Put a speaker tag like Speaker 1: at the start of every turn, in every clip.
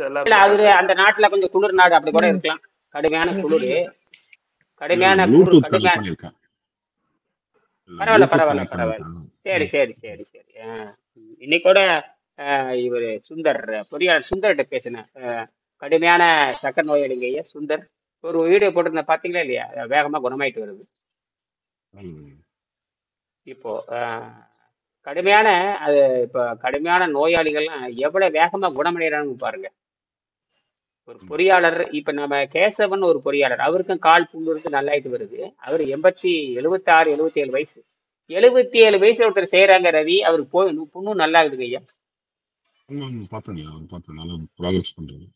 Speaker 1: இல்ல
Speaker 2: எல்லாருமே
Speaker 1: அது
Speaker 2: பண்றாங்க.
Speaker 1: அந்த நாட்டுல கொஞ்சம் குளிர் நாடு அப்படி கூட இருக்கலாம். கடுமையான குளிர்,
Speaker 3: இல்ல
Speaker 1: கடுமையான குளிர்,
Speaker 3: ப்ளூடூத் கனெக்ட்
Speaker 1: கடுமையான
Speaker 3: பண்ணியிருக்கேன். இல்ல
Speaker 1: பரவாயில்ல
Speaker 3: ப்ளூடூத்
Speaker 1: பரவாயில்ல
Speaker 3: கனெக்ட்
Speaker 1: பரவாயில்ல.
Speaker 3: பண்ணியிருக்கேன்.
Speaker 1: சரி சரி சரி சரி. இன்னைக்கு கூட இவர் சுந்தர் பொறியாளர் சுந்தர்கிட்ட பேசினேன். கடுமையான சக்கரை நோயாளிங்க ஐயா சுந்தர். ஒரு வீடியோ போட்டிருந்த பாத்தீங்களா இல்லையா? வேகமா குணமாயிட்டு வருது
Speaker 3: ம்.
Speaker 1: இப்போ. கடுமையான அது இப்போ கடுமையான நோயாளிகள்லாம் எவ்வளவு வேகமா குணமடைகிறாங்க பாருங்க. ஒரு
Speaker 3: ம்.
Speaker 1: பொறியாளர் இப்ப நம்ம கேசவன் ஒரு பொறியாளர், அவருக்கும் கால் புண்ணு இருக்கு, நல்லாயிட்டு வருது. அவர் 76 77 வயசு. 77 வயசுல ஒருத்தர் செய்யறாங்க ரவி, அவருக்கு போய் புண்ணும் நல்லா இருக்குதுங்க ஐயா.
Speaker 3: பார்த்தேங்க, பார்த்தேன். நல்லா ப்ராக்ரஸ் பண்றது.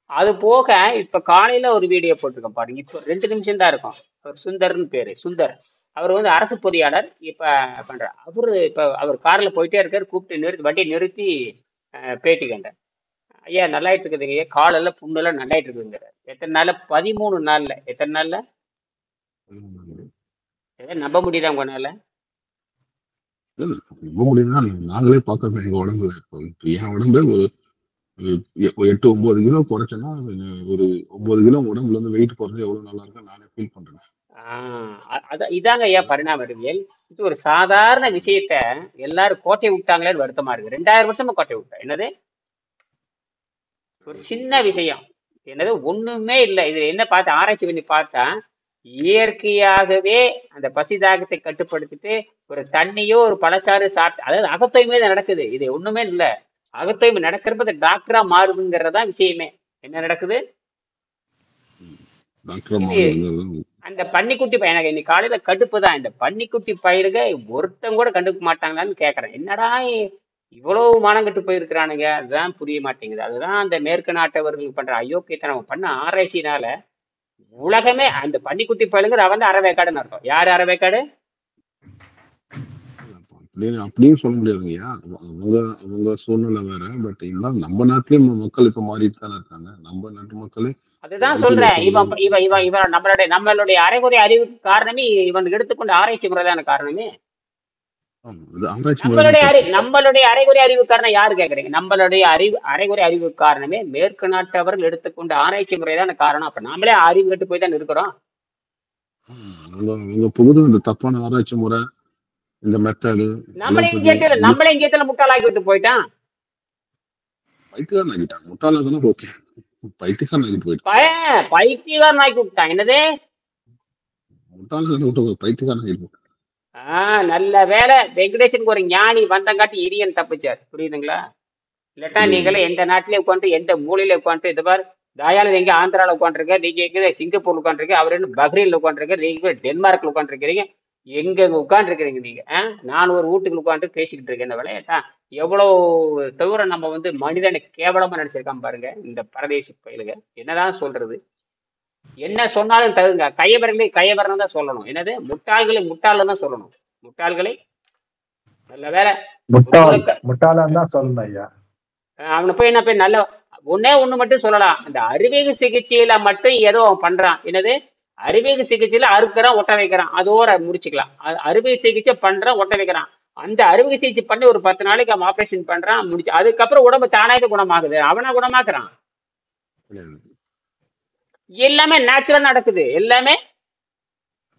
Speaker 1: அது போக இப்ப காலையில ஒரு வீடியோ போட்டிருக்கேன் பாருங்க. இப்போ 2 நிமிஷம் தான் இருக்கும். அவர் சுந்தர்னு பேரு, சுந்தர். அவர் வந்து அரசு பொறியாளர். இப்ப பண்றார். இப்ப அவர் கார்ல போயிட்டே இருக்காரு, கூப்பிட்டு வண்டியை நிறுத்தி பேட்டி கண்டேன். ஐயா நல்லாயிட்டு இருக்குதுங்க ஐயா, காலெல்லாம் புண்ணெல்லாம் நல்லாயிட்டு இருக்குதுங்கிறார். எத்தனை நாள்ல? 13 நாள்ல. எத்தனை நாள்ல?
Speaker 3: ம்.
Speaker 1: ஏதாவது நம்ப முடியுதா உங்களால?
Speaker 3: இல்ல, நம்ப முடியுதுன்னா நாங்களே பார்க்கறோம் எங்க உடம்புல. இப்போ என் உடம்பு ஒரு 8 9 கிலோ குறைச்சேன்னா ஒரு 9 கிலோ உடம்புல இருந்து வெயிட் குறைஞ்சு எவ்வளவு நல்லா இருக்கும் நானே ஃபீல் பண்றேன்.
Speaker 1: அதான் இதாங்க ஐயா பரிணாம அறிவியல். இது ஒரு சாதாரண விஷயத்த எல்லாரும் கோட்டை விட்டாங்களேன்னு வருத்தமா இருக்கு. 2000 வருஷமா கோட்டை விட்டா என்னது ஒரு சின்ன விஷயம். என்னது ஒண்ணுமே இல்லை. இது என்ன பார்த்து ஆராய்ச்சி பண்ணி பார்த்தா, இயற்கையாகவே அந்த பசி தாகத்தை கட்டுப்படுத்திட்டு ஒரு தண்ணியோ ஒரு பழச்சாறு சாப்பிட்டு, அதாவது அகத்தூய்மை தான் நடக்குது. இது ஒண்ணுமே இல்லை. அகத்தூய்மை நடக்கிறப்ப டாக்டரா மாறுதுங்கிறதா விஷயமே. என்ன நடக்குது?
Speaker 3: டாக்டர்
Speaker 1: இது அந்த பன்னிக்குட்டி எனக்கு இன்னைக்கு காலையில கடுப்பு தான். இந்த பன்னிக்குட்டி பயிலுக ஒருத்தன் கூட கண்டுக்க மாட்டாங்களான்னு கேக்குறேன். என்னடா இவ்வளவு மானங்கட்டு போயிருக்கிறானுங்க, அதுதான் புரிய மாட்டேங்குது. அதுதான் அந்த மேற்கு நாட்டவர்கள் பண்ற அயோக்கியத்தனம் பண்ண ஆராய்ச்சினால உலகமே அந்த பன்னிக்குட்டி பயிலுங்கிற அவன் அறவேக்காடுன்னு அர்த்தம். யாரு அறவேக்காடு?
Speaker 3: அப்படின்னு சொல்ல முடியாதுங்கய்யா. அவங்க சூழ்நிலை வேற. பட் இருந்தாலும் நம்ம நாட்டிலேயும் மக்கள் இப்ப மாறிட்டு தானே இருக்காங்க. நம்ம நாட்டு மக்களே
Speaker 1: அதுதான் சொல்றேன். இவன் நம்மளுடைய அரைகுறை அறிவுக்கு காரணமே இவன் எடுத்துக்கொண்ட ஆராய்ச்சி முறைதான காரணமே. நம்மளுடைய அரைகுறை அறிவு காரணம் யாரு கேக்குறீங்க? நம்மளுடைய அரைகுறை அறிவு காரணமே மேற்கு நாட்டவர்கள் எடுத்துக்கொண்ட ஆராய்ச்சி முறைதான காரணம். அப்ப நாமளே அறிவு கட்டு போய் தான் இருக்கிறோம்.
Speaker 3: புகுது இந்த தப்பான ஆராய்ச்சி முறை, இந்த மெத்தடு
Speaker 1: நம்மளே இங்கேத்துல முட்டாளாக்கி விட்டு போயிட்டான்.
Speaker 3: பைத்தியக்காரன் ஆகிட்டான். முட்டாளாதானே ஓகே, பைத்தியக்காரன் ஆகிட்டு போயிட்டான்.
Speaker 1: பைத்தியக்காரன் ஆக்கி விட்டான். என்னது
Speaker 3: முட்டாளாதானே பைத்தியக்காரன் ஆகிட்டு போயிட்டான்.
Speaker 1: நல்ல வேலை வெங்கடேசனுக்கு ஒரு ஞானி வந்தங்காட்டி இரியன் தப்பிச்சார். புரியுதுங்களா? இல்லட்டா நீங்களே எந்த நாட்டிலே உட்காந்து எந்த மூலையில உட்காந்து இது பாரு, தயானந்த் எங்க ஆந்திரால உட்காந்துருக்க, நீங்க எங்க சிங்கப்பூர்ல உட்காந்துருக்க, அவர் என்ன பஹ்ரைன்ல உட்காந்துருக்க, நீங்க டென்மார்க்ல உட்காந்துருக்கிறீங்க, எங்க உட்காந்துருக்கிறீங்க நீங்க? நான் ஒரு வீட்டுக்கு உட்காந்து பேசிக்கிட்டு இருக்கேன். இந்த விளையாட்டா எவ்வளவு தவிர நம்ம வந்து மனிதனை கேவலமா நினைச்சிருக்கான் பாருங்க இந்த பரதேசி பயிலுங்க. என்னதான் சொல்றது? என்ன சொன்னாலும் தகுங்க. கையவரனை தான் சொல்லணும். என்னது முட்டாள்களை முட்டாள் தான் சொல்லணும். முட்டாள்களை நல்ல வேலை
Speaker 4: முட்டாளன் தான் சொல்லணும் ஐயா.
Speaker 1: அவனை போய் என்ன போய் நல்ல ஒண்ணு மட்டும் சொல்லலாம். அந்த அறுவை சிகிச்சையில மட்டும் ஏதோ அவன் பண்றான். என்னது அறுவை சிகிச்சையில அறுக்கிறான், ஒட்ட வைக்கிறான், அதோட முடிச்சுக்கலாம். அறுவை சிகிச்சை பண்றான், ஒட்ட வைக்கிறான். அந்த அறுவை சிகிச்சை பண்ணி ஒரு 10 நாளைக்கு அவன் ஆபரேஷன் பண்றான், முடிச்சு. அதுக்கப்புறம் உடம்பு தானாக குணமாகுது. அவனா குணமாக்குறான். எல்லாமே நேச்சுரல் நடக்குது. எல்லாமே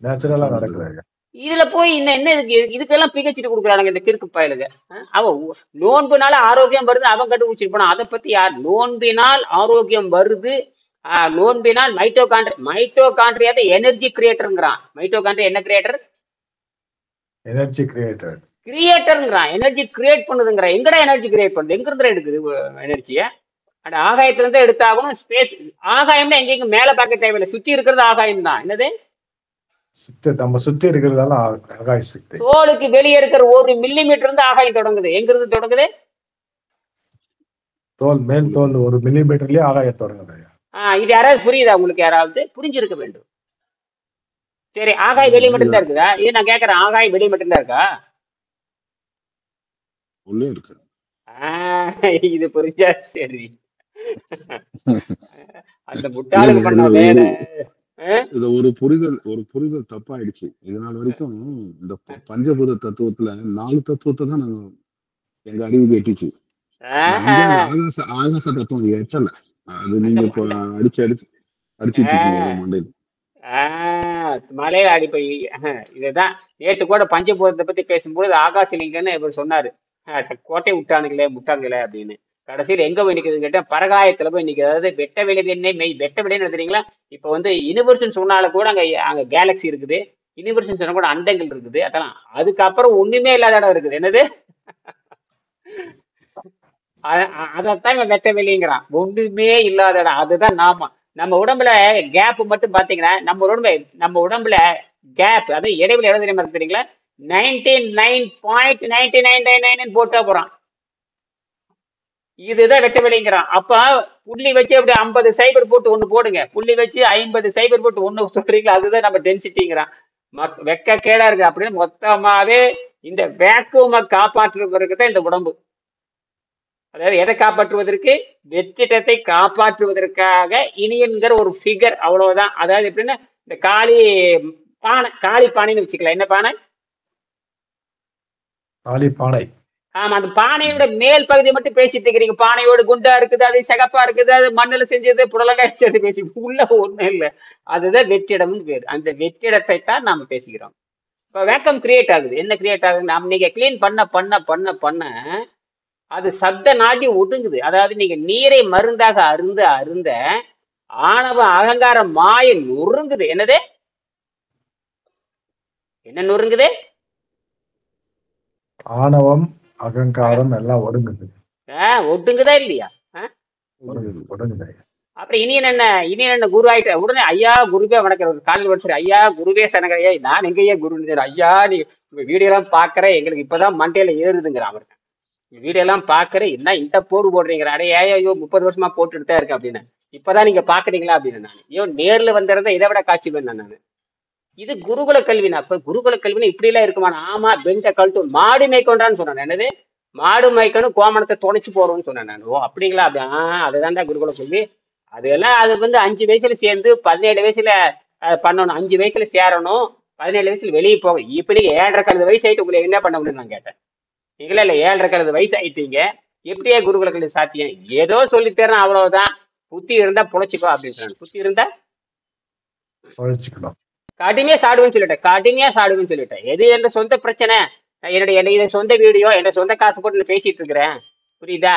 Speaker 4: நேச்சுரலா நடக்குது.
Speaker 1: இதுல போய் என்ன இதுக்கெல்லாம் பிகச்சிட்டு கொடுக்குறானுங்க இந்த கிறுக்கு பயலுங்க. அவன் நோன்புனால ஆரோக்கியம் வருது அவன் கண்டுபிடிச்சிட்டு போனான். அதை பத்தி யார்? நோன்பினால் ஆரோக்கியம் வருது, நோன்பினால் மைட்டோகாண்ட்ரியா எனர்ஜி கிரியேட்டருங்கிறான். மைட்டோகாண்ட்ரியா என்ன கிரியேட்டர்?
Speaker 4: எனர்ஜி
Speaker 1: கிரியேட்டருங்கிறான். எனர்ஜி கிரியேட் பண்ணுதுங்கிறான். எங்கடா எனர்ஜி கிரியேட் பண்ணுது? எங்க இருந்து எடுக்குது எனர்ஜிய? அந்த ஆகாயத்துல இருந்து எடுத்தாகணும். ஸ்பேஸ் ஆகாயம்னா எங்கேயும் மேல பார்க்க தேவையில்லை, சுத்தி இருக்கிறது ஆகாயம் தான். என்னது
Speaker 4: நம்ம சுத்தி இருக்கிறதால ஆகாய சக்தி.
Speaker 1: தோலுக்கு வெளியே இருக்கிற 1 மில்லிமீட்டர் இருந்து ஆகாயம் தொடங்குது. எங்க இருந்து தொடங்குது?
Speaker 4: தோல் மேல் தோல் 1 மில்லிமீட்டர்லயே ஆகாயம் தொடங்குது.
Speaker 1: இது யாராவது புரியுதா உங்களுக்கு? யாராவது புரிஞ்சிருக்க வேண்டும். சரி, ஆகாயம் வெளியே மட்டும் தான் இருக்குதா? இது நான் கேக்குறேன், ஆகாயம் வெளியே மட்டும் தான் இருக்கா? இது புரிஞ்சா சரி. அந்த முட்டாளுக்கு பண்ண வேலை
Speaker 3: இது ஒரு புரிதல் தப்பாயிடுச்சு. இதனால் வரைக்கும் இந்த பஞ்சபூத தத்துவத்துல 4 தத்துவத்தை தான் எங்க அறிவுக்கு எட்டுச்சு. ஆகாச தத்துவம் எட்டல. அது
Speaker 1: அந்த
Speaker 3: நீங்க இப்போ
Speaker 1: மண்டை
Speaker 3: அடிச்சிட்டு இருக்கீங்க ஏதோ
Speaker 1: ஆஹ்
Speaker 3: மண்டையில்.
Speaker 1: மலையில அடிப்பை. இதுதான் நேற்று கூட பஞ்சபூதத்தை பத்தி பேசும்போது ஆகாசலிங்கன்னு இவர் சொன்னாரு. கோட்டை விட்டானுங்களே முட்டாங்களே அப்படின்னு. கடைசியில் எங்க போய் நிக்குதுன்னு கேட்டேன், பரகாயத்துல போய் நிக்குது. அதாவது வெட்ட வெளிது என்ன மெய் வெட்ட வெளின்னு தெரியுங்களா. இப்ப வந்து யூனிவர்ஸ்னு சொன்னால கூட அங்க அங்க கேலக்சி இருக்குது. யூனிவர்ஸ் சொன்னா கூட அண்டங்கள் இருக்குது. அதெல்லாம் அதுக்கப்புறம் ஒண்ணுமே இல்லாத இடம் இருக்குது. என்னது? அதைத்தான் இவன் வெட்ட வெளிங்கிறான். ஒண்ணுமே இல்லாத இடம் அதுதான் நாம. நம்ம உடம்புல கேப் மட்டும் பாத்தீங்கன்னா நம்ம உடம்புல கேப், அது இடைவெளி எவ்வளவு தெரியுமா இருக்கு தெரியுங்களா? 99.9999 போட்டா போறான். இதுதான் வெட்ட வெளிங்கிறான். அப்ப புள்ளி வச்சு அப்படி 50 சைபர் போட்டு ஒண்ணு போடுங்க, புள்ளி வச்சு 50 சைபர் போட்டு ஒண்ணு சொல்றீங்களா, அதுதான் நம்ம டென்சிட்டிங்கிறான். வெக்க கேடா இருக்கு அப்படின்னு மொத்தமாவே இந்த வேக்குவமை காப்பாற்றுவதற்கு தான் இந்த உடம்பு. அதாவது எதை காப்பாற்றுவதற்கு? வெற்றிடத்தை காப்பாற்றுவதற்காக இனியன்கிற ஒரு ஃபிகர், அவ்வளவுதான். அதாவது எப்படின்னா இந்த காளி பானைன்னு வச்சுக்கலாம். என்ன பானை?
Speaker 4: காளி பானை.
Speaker 1: ஆமா, அந்த பானையோட மேல் பகுதியை மட்டும் பேசிட்டு இருக்கிறீங்க. பானையோட குண்டா இருக்குது, அது சிகப்பா இருக்குது, அது மண்ணுல செஞ்சது, புடலங்காய் செஞ்சது பேசி உள்ள ஒண்ணும் இல்லை. அதுதான் வெற்றிடம்னு பேரு. அந்த வெற்றிடத்தை தான் நாம பேசிக்கிறோம். இப்ப வேக்கம் கிரியேட் ஆகுது. என்ன கிரியேட் ஆகுது? நாம நீங்க கிளீன் பண்ண பண்ண பண்ண பண்ண அது சப்த நாடி ஒடுங்குது. அதாவது நீங்க நீரை மருந்தாக அருந்த அருந்த ஆணவ அகங்கார மாய நொறுங்குது. என்னது? என்ன நொறுங்குது?
Speaker 4: ஆணவம் அகங்காரம் எல்லாம் ஒடுங்குது.
Speaker 1: ஒடுங்குதா இல்லையா?
Speaker 4: ஒடுங்குது.
Speaker 1: அப்புறம் இனியன் என்ன குரு ஆயிட்ட உடனே ஐயா குருவே வணக்கம் காலையில் வருஷம் ஐயா குருவே சனகையா நான் எங்கேயே குரு ஐயா நீ உங்க வீடியோ எல்லாம் பாக்குற எங்களுக்கு இப்பதான் மண்டையில ஏறுதுங்கிறான். அவருக்கு வீடியோ எல்லாம் பாக்குறேன், என்ன இந்த போடுறீங்க? அடைய ஐயோ 30 வருஷமா போட்டுட்டு தான் இருக்கேன் அப்படின்னு. இப்பதான் நீங்க பாக்குறீங்களா அப்படின்னு. நான் ஐயோ நேர்ல வந்திருந்தா இதை விட காட்சி வேணும். நான் இது குருகுல கல்வினா. அப்ப குருகுல கல்வினா இப்படி எல்லாம் இருக்குமா? ஆமா, பெஞ்ச கழட்டு மாடு மேய்க்கொண்டான்னு சொன்னேன். என்னது? மாடு மேய்க்கணும், கோமணத்தை துணைச்சு போறோம்னு சொன்னேன் நான். ஓ அப்படிங்களா? அப்படி அதுதான்டா குருகுல கல்வி. அதெல்லாம் அது வந்து 5 வயசுல சேர்ந்து 17 வயசுல பண்ணணும், 5 வயசுல சேரணும், 17 வயசுல வெளியே போக. இப்படி 7.25 வயசு ஆயிட்டு உங்களுக்கு என்ன பண்ண முடியும் நான் கேட்டேன். நீங்களே இல்ல 7.25 வயசு ஆயிட்டீங்க, எப்படியே குருகுல கல்வி சாத்தியம்? ஏதோ சொல்லி தரேன் அவ்வளவுதான். புத்தி இருந்தா புழைச்சிக்கோ அப்படின்னு. புத்தி இருந்தா கடுமையா சாடுவேன்னு சொல்லிட்டேன். எது என்ற சொந்த பிரச்சனை. என்னுடைய சொந்த வீடியோ, என்ற சொந்த காசு போட்டு நான் பேசிட்டு இருக்கிறேன். புரியுதா?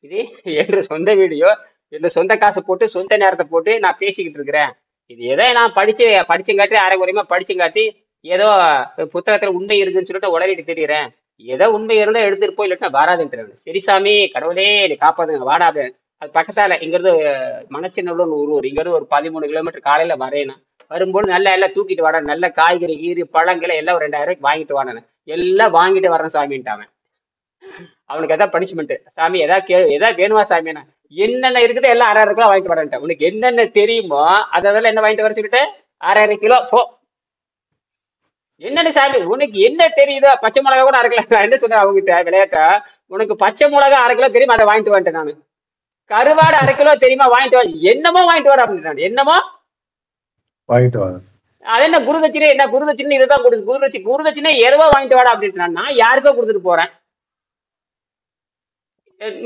Speaker 1: இது என்ற சொந்த வீடியோ, என்ற சொந்த காசு போட்டு சொந்த நேரத்தை போட்டு நான் பேசிக்கிட்டு இருக்கிறேன். இது ஏதோ நான் படிச்சுங்காட்டி அரைக்குறையமா படிச்சுங்காட்டி ஏதோ புத்தகத்துல உண்மை இருக்குன்னு சொல்லிட்டு உளறிட்டு தெரியுறேன். ஏதோ உண்மை இருந்தா எடுத்துட்டு போய், இல்லாட்டா வராதுன்ட்டு. சரி சாமி கடவுளே நீ காப்பாதுங்க வாடா அப்படின்னு. அது பக்கத்தால இங்கிருந்து மணச்சநல்லூர்னு ஒரு ஊர், இங்கிருந்து ஒரு 13 கிலோமீட்டர் காலையில வரேன். வரும்போது நல்லா எல்லாம் தூக்கிட்டு வாடா, நல்ல காய்கறி கீரி பழங்களை எல்லாம் ஒரு 2000 ரூபாய்க்கு வாங்கிட்டு வாடானு. எல்லாம் வாங்கிட்டு வரேன் சாமின்ட்டாவன். அவனுக்கு எதாவது பனிஷ்மெண்ட், சாமி எதாவது வேணுமா சாமினா, என்னென்ன இருக்குது எல்லாம் 6,000 கிலோ வாங்கிட்டு வரேன்ட்டேன். உனக்கு என்னென்ன தெரியுமோ அதெல்லாம் என்ன வாங்கிட்டு வர சொல்லிட்டு 6,000 கிலோ போ. என்னன்னு சாமி உனக்கு என்ன தெரியுதோ, பச்சை மிளகா கூட 1/2 கிலோ. நான் என்ன சொன்னேன் அவங்ககிட்ட விளையாட்டா, உனக்கு பச்சை மிளகா 1/2 கிலோ தெரியுமா, அதை வாங்கிட்டு வந்துட்டேன் நானு. கருவாடு 1/2 கிலோ தெரியுமா, வாங்கிட்டு வா. என்னமோ வாங்கிட்டு வர அப்படின்னு. என்னமோ
Speaker 4: வாங்கிட்டு வர. அது
Speaker 1: என்ன குருதட்சிணை? என்ன குருதட்சிணை? இதுதான் குருதட்சிணை எதுவா வாங்கிட்டு வாடா அப்படின்னு. நான் யாருக்கோ கொடுத்துட்டு போறேன்.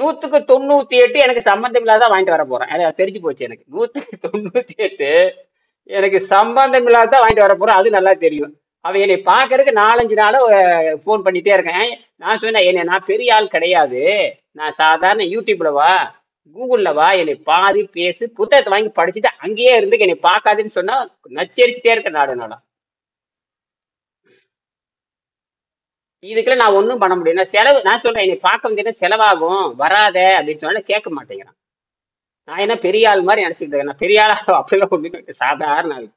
Speaker 1: 100க்கு 98 எனக்கு சம்பந்தம் இல்லாத வாங்கிட்டு வர போறேன். அது தெரிஞ்சு போச்சு எனக்கு. 100க்கு 98 எனக்கு சம்பந்தம் இல்லாத வாங்கிட்டு வர போறேன். அது நல்லா தெரியும். அவன் என்னை பாக்குறதுக்கு 4-5 நாள போன் பண்ணிட்டே இருக்கேன். நான் சொன்னேன், நான் பெரிய ஆள் கிடையாது, நான் சாதாரண யூடியூப்ல வா, கூகுள்ல வா, என்னை பாதி பேசு, புத்தகத்தை வாங்கி படிச்சுட்டு அங்கேயே இருந்து என்னை பார்க்காதுன்னு சொன்னா நச்சரிச்சுட்டே இருக்கேன் நாடு. இதுக்குள்ள நான் ஒன்றும் பண்ண முடியும். செலவு நான் சொல்றேன், என்னை பார்க்க முடியாது, செலவாகும் வராத அப்படின்னு சொன்னா கேட்க மாட்டேங்கிறான். நான் என்ன பெரிய ஆள் மாதிரி நினைச்சுக்கிட்டு இருக்கேன். நான் பெரிய ஆளா அப்படிலாம் ஒண்ணு, சாதாரண ஆள்.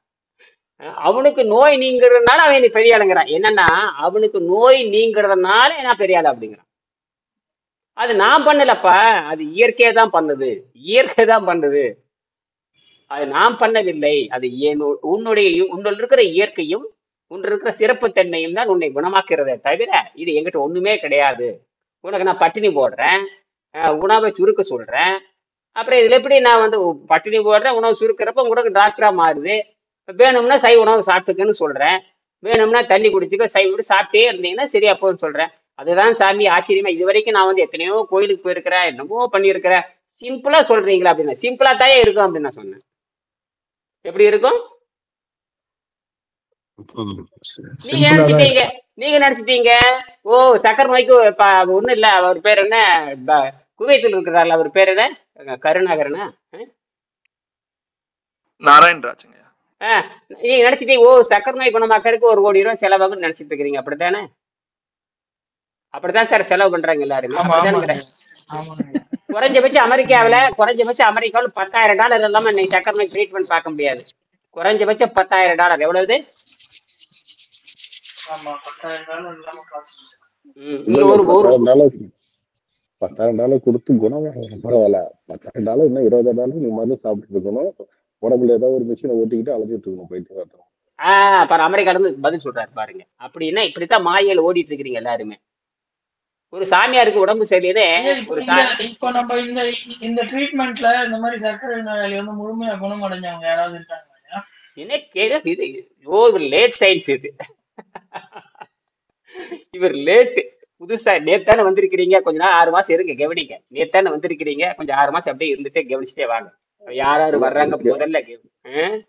Speaker 1: அவனுக்கு நோய் நீங்கிறதுனால அவன் என்னை பெரிய ஆளுங்கிறான். என்னன்னா அவனுக்கு நோய் நீங்கிறதுனால நான் பெரிய ஆள் அப்படிங்கிறான். அது நான் பண்ணலப்பா, அது இயற்கையை தான் பண்ணுது. அது நான் பண்ணவில்லை. அது உன்னுள் இருக்கிற இயற்கையும் உன்னுள் இருக்கிற சிறப்பு தன்மையும் தான் உன்னை குணமாக்குறதே தவிர இது என்கிட்ட ஒண்ணுமே கிடையாது. உனக்கு நான் பட்டினி போடுறேன், உணவை சுருக்க சொல்றேன். அப்புறம் இதுல எப்படி நான் வந்து பட்டினி போடுறேன், உணவு சுருக்கிறப்ப உனக்கு டாக்டரா மாறுது. வேணும்னா சைவ உணவு சாப்பிட்டுக்கன்னு சொல்றேன், வேணும்னா தண்ணி குடிச்சுக்க, சைவ விட்டு சாப்பிட்டே இருந்தீங்கன்னா சரியா போன்னு சொல்றேன். அதுதான் சாமி ஆச்சரியமா. இது வரைக்கும் நான் வந்து எத்தனையோ கோயிலுக்கு போயிருக்கிறேன், என்னமோ பண்ணியிருக்கிறேன். சிம்பிளா சொல்றீங்களா அப்படின்னா சிம்பிளா தாயே இருக்கும் அப்படின்னு நான் சொன்னேன். எப்படி இருக்கும்? நீங்க
Speaker 4: சிம்பிளா தான்
Speaker 1: நினைச்சிட்டீங்க
Speaker 4: இருக்கும்.
Speaker 1: நீங்க நினைச்சிட்டீங்க ஓ சக்கரை நோய்க்கு ஒண்ணும் இல்ல, அவர் பேர் என்ன, குவைத்தில் இருக்கிறார்கள், அவர் பேர் என்ன, கருணாகரனா?
Speaker 2: நாராயண் ராஜுங்க.
Speaker 1: நீங்க நினைச்சிட்டீங்க ஓ சக்கரை நோய் குணமாக்கறதுக்கு 1 கோடி ரூபாய் செலவாகும்னு நினைச்சிட்டு இருக்கிறீங்க. அப்படித்தானே? அப்படித்தான் சார் செலவு பண்றாங்க எல்லாருமே.
Speaker 5: ஆமா
Speaker 1: அப்படித்தானே?
Speaker 5: ஆமாங்க.
Speaker 1: குறைஞ்சபட்சம் அமெரிக்காவில் $10,000 இல்லாம இன்னைக்கு சக்கரை நோய் ட்ரீட்மெண்ட் பார்க்க முடியாது. குறைஞ்சபட்சம் $10,000 எவ்வளவு?
Speaker 5: ஆமா, $10,000 இல்லாம காசு.
Speaker 1: இங்க ஒரு
Speaker 3: $10,000 கொடுத்து குணமாகணும் பரவாயில்ல. $10,000 இன்னும் $20,000 நீ மருந்து சாப்பிட்டு இருக்கணும். உடம்புல ஏதாவது ஒரு மிஷினை ஓட்டிக்கிட்டு அழைச்சிட்டு இருக்கணும் போயிட்டு வரணும்.
Speaker 1: பாரு அமெரிக்கால இருந்து பதில் சொல்றாரு பாருங்க. அப்படின்னா இப்படித்தான் மாயையில ஓடிட்டு இருக்கிறீங்க எல்லாருமே. ஒரு சாமியாருக்கு உடம்பு சரியில்லை, ஒரு
Speaker 5: இப்ப நம்ம இந்த ட்ரீட்மெண்ட்ல இந்த மாதிரி சர்க்கரை நோயாளி வந்து முழுமையா குணமடைஞ்சவங்க யாராவது இருக்காங்க?
Speaker 1: என்ன கேடு இது? இவர் லேட் சயின்ஸ் இது. இவர் லேட், புதுசா நேத்தானே வந்திருக்கிறீங்க, கொஞ்ச நாள் 6 மாசம் இருங்க கவனிங்க. நேத்தானே வந்திருக்கிறீங்க, கொஞ்சம் 6 மாசம் அப்படியே இருந்துட்டே கவனிச்சுட்டே வாங்க. யாராரு வர்றாங்க முதல்ல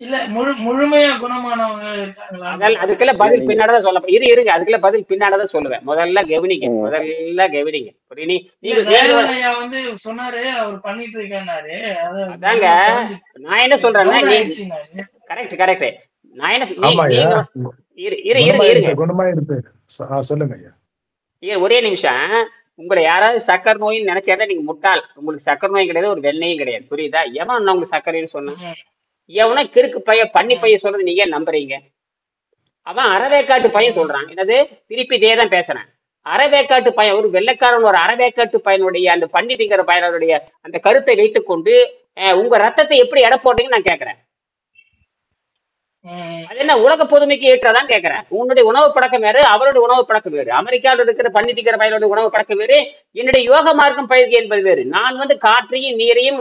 Speaker 5: இல்ல முழுமையா குணமானவங்க இருக்காங்களா?
Speaker 1: அதுக்கெல்லாம் பதில் பின்னாடதான் சொல்ல இருங்க அதுக்கெல்லாம் பதில் பின்னாடதான் சொல்லுவேன். முதல்ல கவனிங்க.
Speaker 5: நீங்க வந்து சொன்னாரு அவர் பண்ணிட்டு இருக்காரு.
Speaker 1: அதாங்க நான் என்ன சொல்றேன்னா, கரெக்ட் நான் என்ன ஒரே நிமிஷம். உங்களை யாராவது சக்கரை நோயின்னு நினைச்சாதான் நீங்க முட்டாள். உங்களுக்கு சக்கரை நோய் கிடையாது, ஒரு வெண்ணையும் கிடையாது. புரியுதா? எவன் உங்களுக்கு சக்கரைன்னு சொன்ன? எவனா கிறுக்கு பையன் பண்ணி பையன் சொல்றது நீங்க நம்புறீங்க? அவன் அறவேக்காட்டு பையன் சொல்றான். என்னது? திருப்பி இதே தான் பேசுறேன். அறவேக்காட்டு பையன், ஒரு வெள்ளைக்காரன் ஒரு அறவேக்காட்டு பையனுடைய அந்த பண்டிதிங்கிற பையனுடைய அந்த கருத்தை வைத்துக் கொண்டு உங்க ரத்தத்தை எப்படி எடை போட்டீங்கன்னு நான் கேட்கிறேன். அது என்ன உலக பொதுமைக்கு ஏற்றதான் கேட்கிறேன். உன்னுடைய உணவு பழக்கம் வேறு, அவருடைய உணவு பழக்கம் வேறு. அமெரிக்காவில் இருக்கிற பண்டிதிக்கிற பயிலுடைய உணவு பழக்கம் வேறு, என்னுடைய யோக மார்க்கம் பயிர்க்கு என்பது வேறு. நான் வந்து காற்றையும் நீரையும்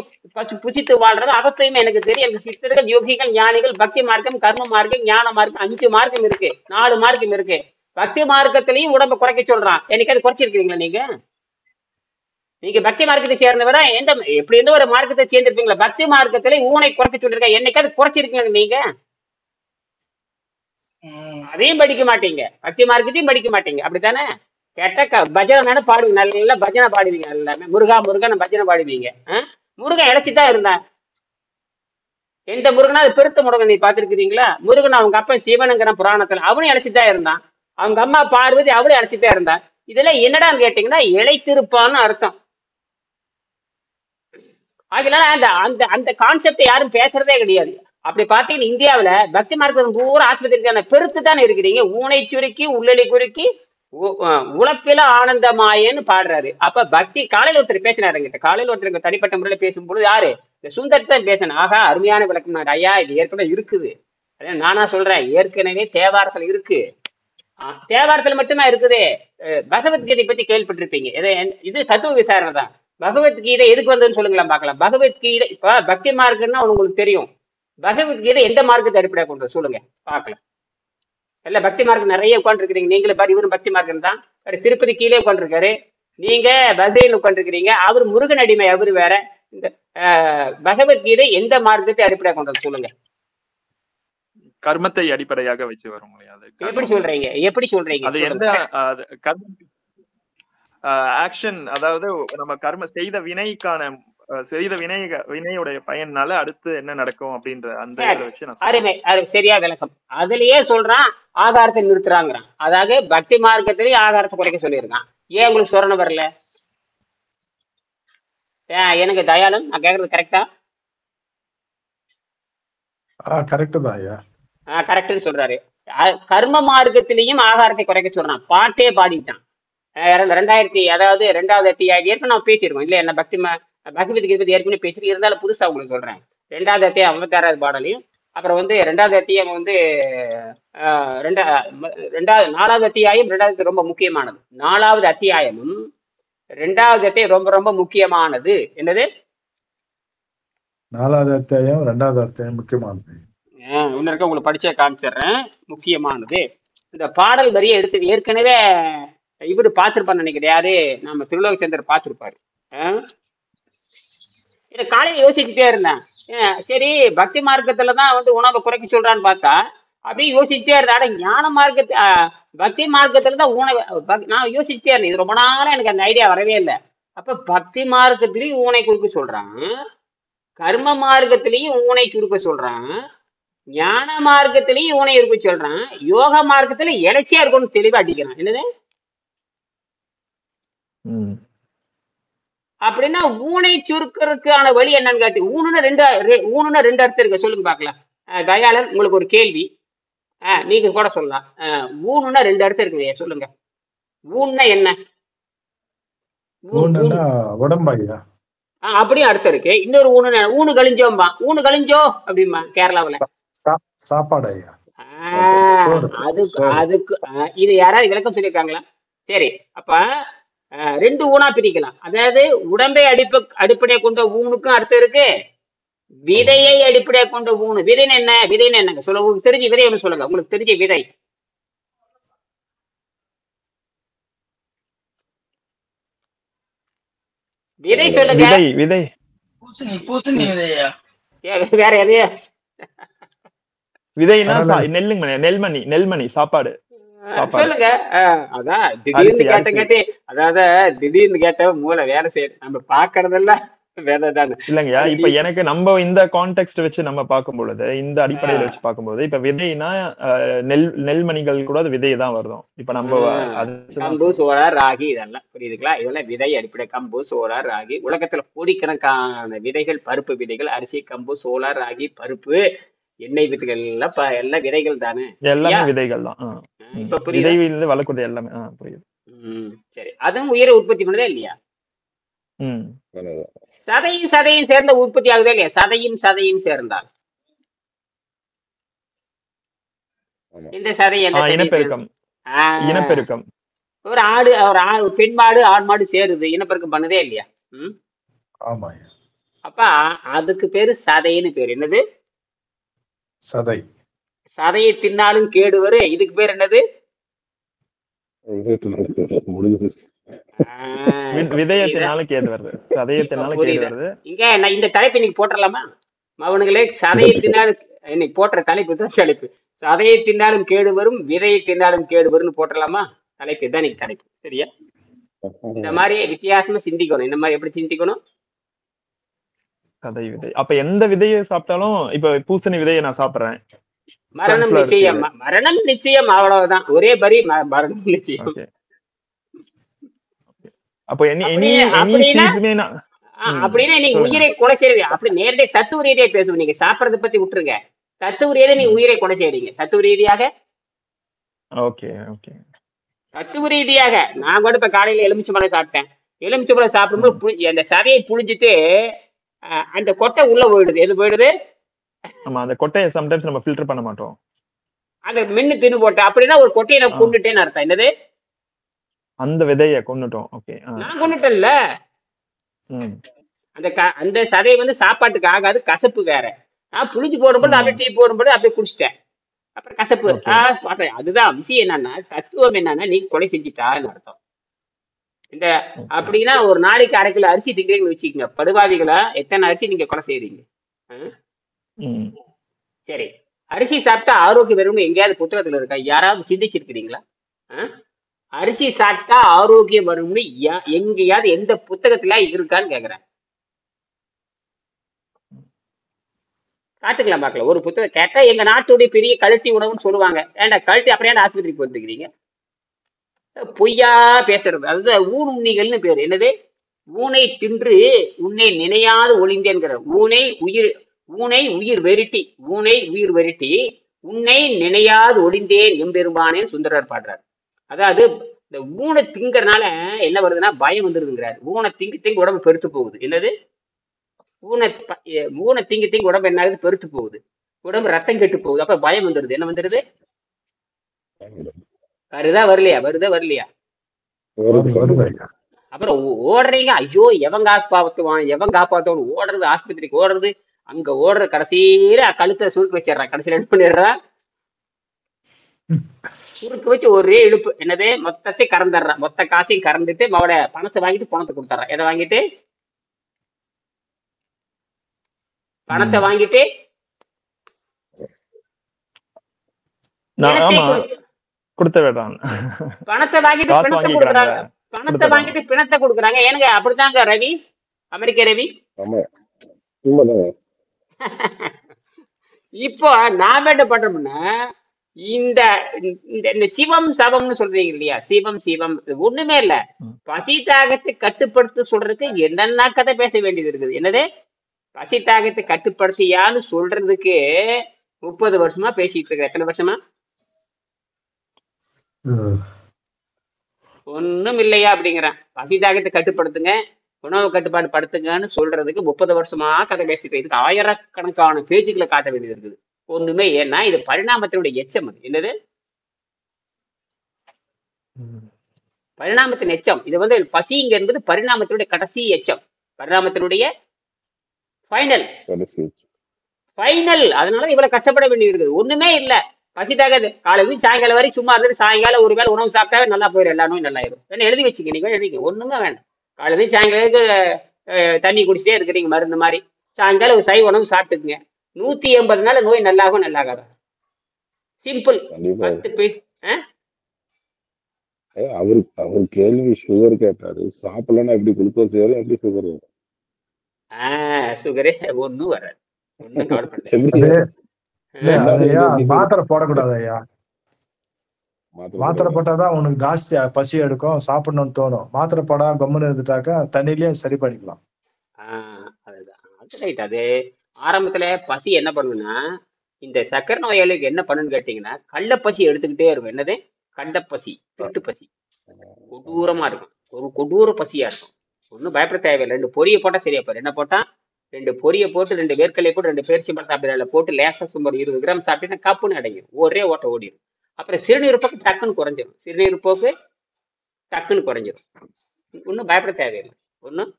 Speaker 1: புசித்து வாழ்றது அகத்தையும் எனக்கு தெரியும். எனக்கு சித்தர்கள், யோகிகள், ஞானிகள், பக்தி மார்க்கம், கர்ம மார்க்கம், ஞான மார்க்கம், 5 மார்க்கம் இருக்கு, 4 மார்க்கம் இருக்கு. பக்தி மார்க்கத்திலையும் உடம்பை குறைக்க சொல்றான். எனக்கு அது குறைச்சிருக்கீங்களா நீங்க? நீங்க பக்தி மார்க்கத்தை சேர்ந்தவரா? எப்படி எந்த ஒரு மார்க்கத்தை சேர்ந்திருப்பீங்களா? பக்தி மார்க்கத்திலே ஊனை குறைக்க சொல்லிருக்க, என்னைக்காவது குறைச்சிருக்கீங்க நீங்க? அதையும் படிக்க மாட்டீங்க, பக்தி மார்க்கத்தையும் படிக்க மாட்டீங்க. அப்படித்தானே? கேட்ட பஜனை பாடுவீங்க, நல்லா பஜனை பாடுவீங்க. எல்லாமே முருகா முருகன் பஜனை பாடுவீங்க. முருகன் இழைச்சிதான் இருந்தான். எந்த முருகனா? அது பெருத்த முருகன். நீ பாத்துருக்கிறீங்களா? முருகன் அவங்க அப்பா சிவனுங்கிற புராணத்துல அவனும் இழைச்சிதான் இருந்தான். அவங்க அம்மா பார்வதி அவளும் இழைச்சிதான் இருந்தான். இதெல்லாம் என்னடான்னு கேட்டீங்கன்னா இழைத்திருப்பான்னு அர்த்தம். அதனால அந்த அந்த கான்செப்டை யாரும் பேசுறதே கிடையாது. அப்படி பாத்தீங்கன்னா இந்தியாவில பக்தி மார்க்கம் பூரா ஆஸ்பத்திரிக்கான பெருத்து தானே இருக்கிறீங்க. ஊனை சுருக்கி உள்ளலி குறுக்கி உழப்பில ஆனந்தமாயன்னு பாடுறாரு. அப்ப பக்தி காலையில ஒருத்தர் பேசினாருங்கிட்ட, காலையில ஒருத்தருக்கு தனிப்பட்ட முறையில பேசும்போது யாரு? இந்த சுந்தர் தான் பேசினேன். ஆகா அருமையான விளக்கம். ஐயா இது ஏற்கனவே இருக்குது. அதே நானா சொல்றேன், ஏற்கனவே தேவாரத்துல இருக்கு. தேவாரத்துல மட்டுமே இருக்குது. பகவத்கீதை பத்தி கேள்விப்பட்டிருப்பீங்க. இது தத்துவ விசாரணை தான். பகவத்கீதை எதுக்கு வந்ததுன்னு சொல்லுங்களேன் பார்க்கலாம். பகவத்கீதை இப்ப பக்தி மார்க்கம்னா உங்களுக்கு தெரியும். பகவத்கீதை எந்த மார்க்கத்தை அடிப்படையாக கொண்டு சொல்லுங்க பார்க்கலாம். இல்ல பக்தி மார்க்கம் நிறைய உட்காந்துருக்கீங்க. நீங்களே பாரு, இவரும் பக்தி மார்க்கம் தான். திருப்பதி கீழே உட்காந்துருக்காரு, நீங்க பக்ரையில் உட்காந்துருக்கிறீங்க. அவர் முருகன் அடிமை, அவரு வேற. இந்த பகவத்கீதை எந்த மார்க்கத்தை அடிப்படையாக கொண்டது சொல்லுங்க.
Speaker 2: கர்மத்தை அடிப்படையாக வச்சு வரும்.
Speaker 1: எப்படி சொல்றீங்க?
Speaker 2: அது எந்த ஆக்ஷன், அதாவது நம்ம கர்ம செய்த வினைக்கான வினையுடைய பயனால அடுத்து என்ன நடக்கும் அப்படின்ற அந்த
Speaker 1: அருமை, அது சரியா விளக்கம். அதுலயே சொல்றான் ஆகாரத்தை நிறுத்துறாங்கிறான். அதாவது பக்தி மார்க்கத்திலேயே ஆகாரத்தை குறைக்க சொல்லியிருக்கான். ஏன் உங்களுக்கு சொரண வரல? எனக்கு தயாளன் நான் கேக்குறது கரெக்டா?
Speaker 4: கரெக்ட் தான் ஐயா.
Speaker 1: கரெக்ட்னு சொல்றாரு. கர்ம மார்க்கத்திலையும் ஆகாரத்தை குறைக்க சொல்றான். பாட்டே பாடிட்டான். 2வது அத்தியாயம் ஏற்கனவே நான் பேசியிருக்கோம் இல்ல என்ன? பகவத்கீதை பத்தி ஏற்கனவே பேசி இருந்தாலும் புதுசா உங்களுக்கு சொல்றேன். 2வது அத்தியாயம் 56வது பாடலையும், அப்புறம் 2வது அத்தியாயம் 4வது அத்தியாயம் 2வது ரொம்ப முக்கியமானது. 4வது அத்தியாயமும் 2வது அத்தியாயம் ரொம்ப ரொம்ப முக்கியமானது. என்னது?
Speaker 4: 4வது அத்தியாயம் 2வது அத்தியாயம் முக்கியமானது.
Speaker 1: இன்னும் உங்களுக்கு படிச்சே காமிச்சிடுறேன். முக்கியமானது இந்த பாடல் வரியை எடுத்து ஏற்கனவே இவரு பார்த்திருப்பான்னு நினைக்கிறேன். யாரு? நம்ம திருலோகச்சந்தர் பார்த்திருப்பாரு. இதை காலையில யோசிச்சுட்டே இருந்தேன். சரி, பக்தி மார்க்கத்துல தான் வந்து உணவை குறைக்க சொல்றான்னு பார்த்தா அப்படியே யோசிச்சுட்டே இருந்தேன். ஆனா ஞான மார்க்கத்து பக்தி மார்க்கத்துல தான் உணவு நான் யோசிச்சுட்டே இருந்தேன். இது ரொம்ப நாளா எனக்கு அந்த ஐடியா வரவே இல்லை. அப்ப பக்தி மார்க்கத்திலையும் ஊனை குறுக்க சொல்றான், கர்ம மார்க்கத்திலையும் ஊனை சுருக்க சொல்றான், ஞான மார்க்கத்திலையும் ஊனை இருக்க சொல்றான், யோக மார்க்கத்துல இலச்சியா இருக்கணும்னு தெளிவா அடிக்கிறான். என்னது
Speaker 2: ம்.
Speaker 1: அப்படின்னா ஊனை சுருக்கிறதுக்கான வழி என்னன்னு காட்டு. ஊனுன்னு ரெண்டு அர்த்தம் இருக்கு, சொல்லுங்க பார்க்கலாம். தயாளன், உங்களுக்கு ஒரு கேள்வி. நீங்க கூட சொல்லலாம். ஊனுன்னா ரெண்டு அர்த்தம் இருக்குது, சொல்லுங்க. ஊன்னா என்ன? ஊன் ஊன்
Speaker 4: ஊனுன்னா உடம்பாய்யா.
Speaker 1: அப்படியும் அர்த்தம் இருக்கு. இன்னொரு ஊனு ஊனு கழிஞ்சோம்பா, ஊனு கழிஞ்சோ அப்படிம்பா கேரளாவுல.
Speaker 4: சாப்பாடு ஐயா.
Speaker 1: அதுக்கு அதுக்கு இது யாராவது விளக்கம் சொல்லியிருக்காங்களா? சரி, அப்ப ரெண்டு ஊனா பிரிக்கலாம். அதாவது உடம்பை அடிப்படையாக கொண்ட ஊனுக்கும் அர்த்தம் இருக்கு, விதையை அடிப்படையாக கொண்ட ஊனு. விதைன்னு என்ன? விதைன்னு என்னங்க சொல்லுங்க, உங்களுக்கு தெரிஞ்ச விதை ஒன்று சொல்லுங்க, உங்களுக்கு தெரிஞ்ச விதை. விதை சொல்லுங்க.
Speaker 2: விதை
Speaker 5: பூசணி விதையா?
Speaker 1: வேற எதையா?
Speaker 2: விதைனா நெல்மணி சாப்பாடு
Speaker 1: சொல்லுங்க. அதான் திடீர்னு கேட்ட அதாவது திடீர்னு கேட்ட மூளை வேலை செய்யுது. நம்ம பாக்குறதெல்லாம் வேலை தானே
Speaker 2: இல்லைங்கய்யா. இப்ப எனக்கு நம்ம இந்த கான்டெக்ட் வச்சு நம்ம பார்க்கும் பொழுது, இந்த அடிப்படையில வச்சு பார்க்கும்போது, இப்ப விதைனா நெல்மணிகள் கூட விதை தான் வருதும். இப்ப நம்ம
Speaker 1: கம்பு, சோளா, ராகி இதெல்லாம் புரியுதுங்களா? இதெல்லாம் விதை அடிப்படை. கம்பு, சோளா, ராகி. உலகத்துல கோடிக்கணக்கான விதைகள், பருப்பு விதைகள், அரிசி, கம்பு, சோளா, ராகி, பருப்பு, எண்ணெய் விதைகள் எல்லாம் விதைகள் தானே,
Speaker 2: எல்லாமே விதைகள் தான்.
Speaker 1: இப்ப புரியுது,
Speaker 2: வளர்க்குறது எல்லாமே புரியுது.
Speaker 1: சரி, அதுவும் உயிரை உற்பத்தி பண்ணதே இல்லையா? சதையும் சேர்ந்த உற்பத்தி ஆகுதே இல்லையா? சதையும் சேர்ந்தால் இந்த சதை
Speaker 2: இனப்பெருக்கம்.
Speaker 1: ஒரு பெண் மாடு ஆண் மாடு சேருது, இனப்பெருக்கம் பண்ணுதே இல்லையா?
Speaker 4: ஆமா.
Speaker 1: அப்ப அதுக்கு பேரு சதைன்னு பேரு. என்னது?
Speaker 4: சதை.
Speaker 1: சதையை தின்னாலும் கேடு வரு. இதுக்கு பேர் என்னது?
Speaker 2: விதயத்தினால கேடு வருது, சதயத்தினால கேடு வருது.
Speaker 1: இங்க நான் இந்த தலைப்பு இன்னைக்கு போட்டுடலாமா அவனுங்களே? சதையை தின்னாலும், இன்னைக்கு போட்டுற தலைப்பு தான் தலைப்பு. சதையை தின்னாலும் கேடு வரும், விதையை தின்னாலும் கேடு வரும்னு போட்டுடலாமா? தலைப்பு தான் இன்னைக்கு தலைப்பு. சரியா? இந்த மாதிரி வித்தியாசமா சிந்திக்கணும். இந்த மாதிரி எப்படி சிந்திக்கணும்?
Speaker 2: சதை விதை. அப்ப எந்த விதையை சாப்பிட்டாலும், இப்ப பூசணி விதையை நான் சாப்பிடுறேன்,
Speaker 1: மரணம் நிச்சயம். மரணம் நிச்சயம், அவ்வளவுதான். ஒரே பரி மரணம் நிச்சயம்.
Speaker 2: அப்ப
Speaker 1: அப்படின்னா நீங்க உயிரை கொலை செய்யறீங்க. அப்படி நேரடியாக தத்துவ ரீதியா பேசுவோம். நீங்க சாப்பிடறத பத்தி விட்டுருங்க. தத்துவ ரீதியா நீங்க உயிரை கொலை செய்யறீங்க. தத்துவ ரீதியாக தத்துவ ரீதியாக நான் கூட இப்ப காலையில எலுமிச்சம்பழம் சாப்பிட்டேன். எலுமிச்சம்பழம் சாப்பிடும்போது அந்த சதையை புழிஞ்சிட்டு அந்த கொட்டை உள்ள போயிடுது. எது போயிடுது?
Speaker 2: ஆமா, அந்த கொட்டையை சம்டைம்ஸ் நம்ம ஃபில்டர் பண்ண மாட்டோம்.
Speaker 1: அந்த மின்னு தின்னு போட்டேன். அப்படின்னா ஒரு கொட்டையை நான் கொண்டுட்டேன்னு அர்த்தம். என்னது?
Speaker 2: அந்த விதையை கொண்டுட்டோம்.
Speaker 1: நான் கொண்டுட்டேன்ல. அந்த சதை வந்து சாப்பாட்டுக்கு ஆகாது, கசப்பு வேற. நான் புளிச்சு போடும்போது அப்படியே டீ போடும்போது அப்படியே குடிச்சிட்டேன், அப்புறம் கசப்பு. அதுதான் விஷயம். என்னன்னா தத்துவம் என்னன்னா நீ கொலை செஞ்சுட்டான்னு அர்த்தம். இந்த அப்படின்னா ஒரு நாளைக்கு 1/2 கிலோ அரிசி திங்கிறீங்கன்னு வச்சுக்கோங்க. படுவாதிகளா எத்தனை அரிசி நீங்க கொலை செய்யறீங்க? சரி, அரிசி சாப்பிட்டா ஆரோக்கியம் வரும்னு எங்கேயாவது புத்தகத்துல இருக்கா? யாராவது சிந்திச்சிருக்கிறீங்களா? அரிசி சாப்பிட்டா ஆரோக்கியம் வரும்னு எங்கேயாவது எந்த புத்தகத்துல இருக்கான்னு கேக்குறேன். காட்டுக்கலாம், பார்க்கலாம். ஒரு புத்தகம் கேட்டா எங்க நாட்டுடைய பெரிய கழட்டி உணவுன்னு சொல்லுவாங்க. ஏன்டா கழட்டி அப்புறம் ஏன்டா ஆஸ்பத்திரிக்கு வந்துருக்கிறீங்க? பொய்யா பேசுறது. அதுதான் ஊன் உண்ணிகள்னு பேரு. என்னது? ஊனை தின்று உன்னை நினையாது ஒளிந்தேன்கிற. ஊனை உயிர் வெறிட்டி உன்னை நினையாது ஒளிந்தேன் எம்பெருமானேன்னு சுந்தரர் பாடுறார். அதாவது இந்த ஊனை திங்கறனால என்ன வருதுன்னா பயம் வந்துருதுங்கிறார். ஊனை திங்கு உடம்பு பெருத்து போகுது. என்னது? ஊனை திங்கு உடம்பு என்ன ஆகுது? பெருத்து போகுது, உடம்பு ரத்தம் கெட்டு போகுது. அப்ப பயம் வந்துருது. என்ன வந்துருது? வருதா வரலையா? அப்புறம் ஓடுறீங்க. ஐயோ எவன் காப்பாத்துவான் ஓடுறது, ஆஸ்பத்திரிக்கு ஓடுறது, அங்க ஓடுற கடைசியில கழுத்தை சுருக்கு வச்சிடறான். கடைசியில என்ன பண்ணிடுறான்? சுருக்கு வச்சு ஒரே இழுப்பு. என்னது? மொத்தத்தை கறந்துடுறான். மொத்த காசையும் கறந்துட்டு அவட பணத்தை வாங்கிட்டு பணத்தை கொடுத்துட்றான். எதை வாங்கிட்டு? பணத்தை
Speaker 2: ம்.
Speaker 1: வாங்கிட்டு பிணத்தை
Speaker 2: ஆமா
Speaker 1: கொடு
Speaker 2: கொடுத்து விடுறான்.
Speaker 1: பணத்தை வாங்கிட்டு
Speaker 2: காசு
Speaker 1: பிணத்தை
Speaker 2: வாங்கிக்கிறாங்க,
Speaker 1: கொடுக்குறாங்க. பணத்தை
Speaker 2: கொடுத்துடுறாங்க.
Speaker 1: வாங்கிட்டு பிணத்தை கொடுக்குறாங்க. ஏனுங்க அப்படித்தாங்க ரவி, அமெரிக்க ரவி.
Speaker 3: ஆமா உண்மைதாங்க.
Speaker 1: இப்போ நாம என்ன பண்றோம்னா, இந்த இந்த சிவம் சவம்னு சொல்றீங்க இல்லையா, சிவம் சிவம், இது ஒண்ணுமே இல்ல.
Speaker 2: ம்.
Speaker 1: பசி தாகத்தை கட்டுப்படுத்த சொல்றதுக்கு என்னென்ன கதை பேச வேண்டியது இருக்குது. என்னது பசி தாகத்தை கட்டுப்படுத்தியான்னு சொல்றதுக்கு 30 வருஷமா பேசிட்டு இருக்க. எத்தனை வருஷமா? ஒண்ணும் இல்லையா அப்படிங்கிறான். பசி தாகத்தை கட்டுப்படுத்துங்க, உணவு கட்டுப்பாடு படுத்துங்கன்னு சொல்றதுக்கு 30 வருஷமா கதை பேசிட்டு, இதுக்கு ஆயிரக்கணக்கான பேஜுகளை காட்ட வேண்டியது இருக்குது. ஒண்ணுமே. ஏன்னா இது பரிணாமத்தினுடைய எச்சம். அது என்னது
Speaker 2: ம்.
Speaker 1: பரிணாமத்தின் எச்சம். இது வந்து பசிங்க என்பது பரிணாமத்தினுடைய கடைசி எச்சம், பரிணாமத்தினுடைய ஃபைனல்
Speaker 3: கடைசி
Speaker 1: ஃபைனல். அதனால இவ்வளவு கஷ்டப்பட வேண்டியது இருக்குது. ஒண்ணுமே இல்ல. பசி தாகாது. காலையில சாயங்காலம் வரை சும்மா இருந்துட்டு சாயங்காலம் ஒரு வேளை உணவு சாப்பிட்டாவே நல்லா போயிடும், எல்லா நோயும் நல்லாயிரும். வேணா எழுதி வச்சுக்க, நீங்க எழுதிக்க, ஒண்ணுமே வேண்டாம். காலையில சாயங்காலத்துக்கு தண்ணி குடிச்சிட்டே இருக்கிறீங்க மருந்து மாதிரி, சாயங்காலம் ஒரு சைவ உணவு சாப்பிட்டுக்குங்க. 180 நாள் நோய் நல்லாகும் நல்லாகாது. சிம்பிள்.
Speaker 3: கண்டிப்பா.
Speaker 1: 10 பீஸ்.
Speaker 3: அவர் கேள்வி சுகர் கேட்டாரு, சாப்பிடலன்னா எப்படி குளுக்கோஸ் ஏறும், எப்படி சுகர் வரும்?
Speaker 1: சுகரே ஒண்ணும் வராது, ஒண்ணும் கவலைப்படாது.
Speaker 3: எப்படி
Speaker 4: அது
Speaker 3: ஏறும்?
Speaker 4: இல்ல
Speaker 1: ஆஹ்
Speaker 4: அது ஐயா,
Speaker 3: எப்படி
Speaker 4: மாத்திரை போடக்கூடாது ஐயா.
Speaker 3: மாத்திரை
Speaker 4: மாத்திரை
Speaker 3: போடாது.
Speaker 4: போட்டாதான் உனக்கு ஜாஸ்தி பசி எடுக்கும், சாப்பிடணும்னு தோணும். மாத்திரை போடா கம்முன்னு இருந்துட்டாக்கா தண்ணியிலேயே சரி பண்ணிக்கலாம்.
Speaker 1: அதுதான், அது ரைட். அது ஆரம்பத்துல பசி என்ன பண்ணுன்னா, இந்த சக்கரை நோயாளிக்கு என்ன பண்ணுன்னு கேட்டீங்கன்னா, கள்ள பசி எடுத்துக்கிட்டே இருக்கும். என்னது கண்டப்பசி, திருட்டு பசி, கொடூரமா இருக்கும். ஒரு கொடூர பசியா இருக்கும். ஒன்றும் பயப்பட தேவையில்லை. 2 பொரியை போட்டா சரியா போயிடும். என்ன போட்டா 2 பொரியை போட்டு 2 வேர்க்கடலை போட்டு 2 பேரிச்சம்பழம் சாப்பிடல போட்டு லேசா சுமார் 20 கிராம் சாப்பிட்டீங்கன்னா கப்புன்னு அடங்கிடும், ஒரே ஓட்ட ஓடிடும். அப்புறம் சிறுநீர் போக்கு டக்குன்னு குறைஞ்சிரும், சிறுநீர் போக்கு டக்குன்னு குறைஞ்சிரும். ஒன்றும் பயப்பட தேவையில்லை. ஒன்றும்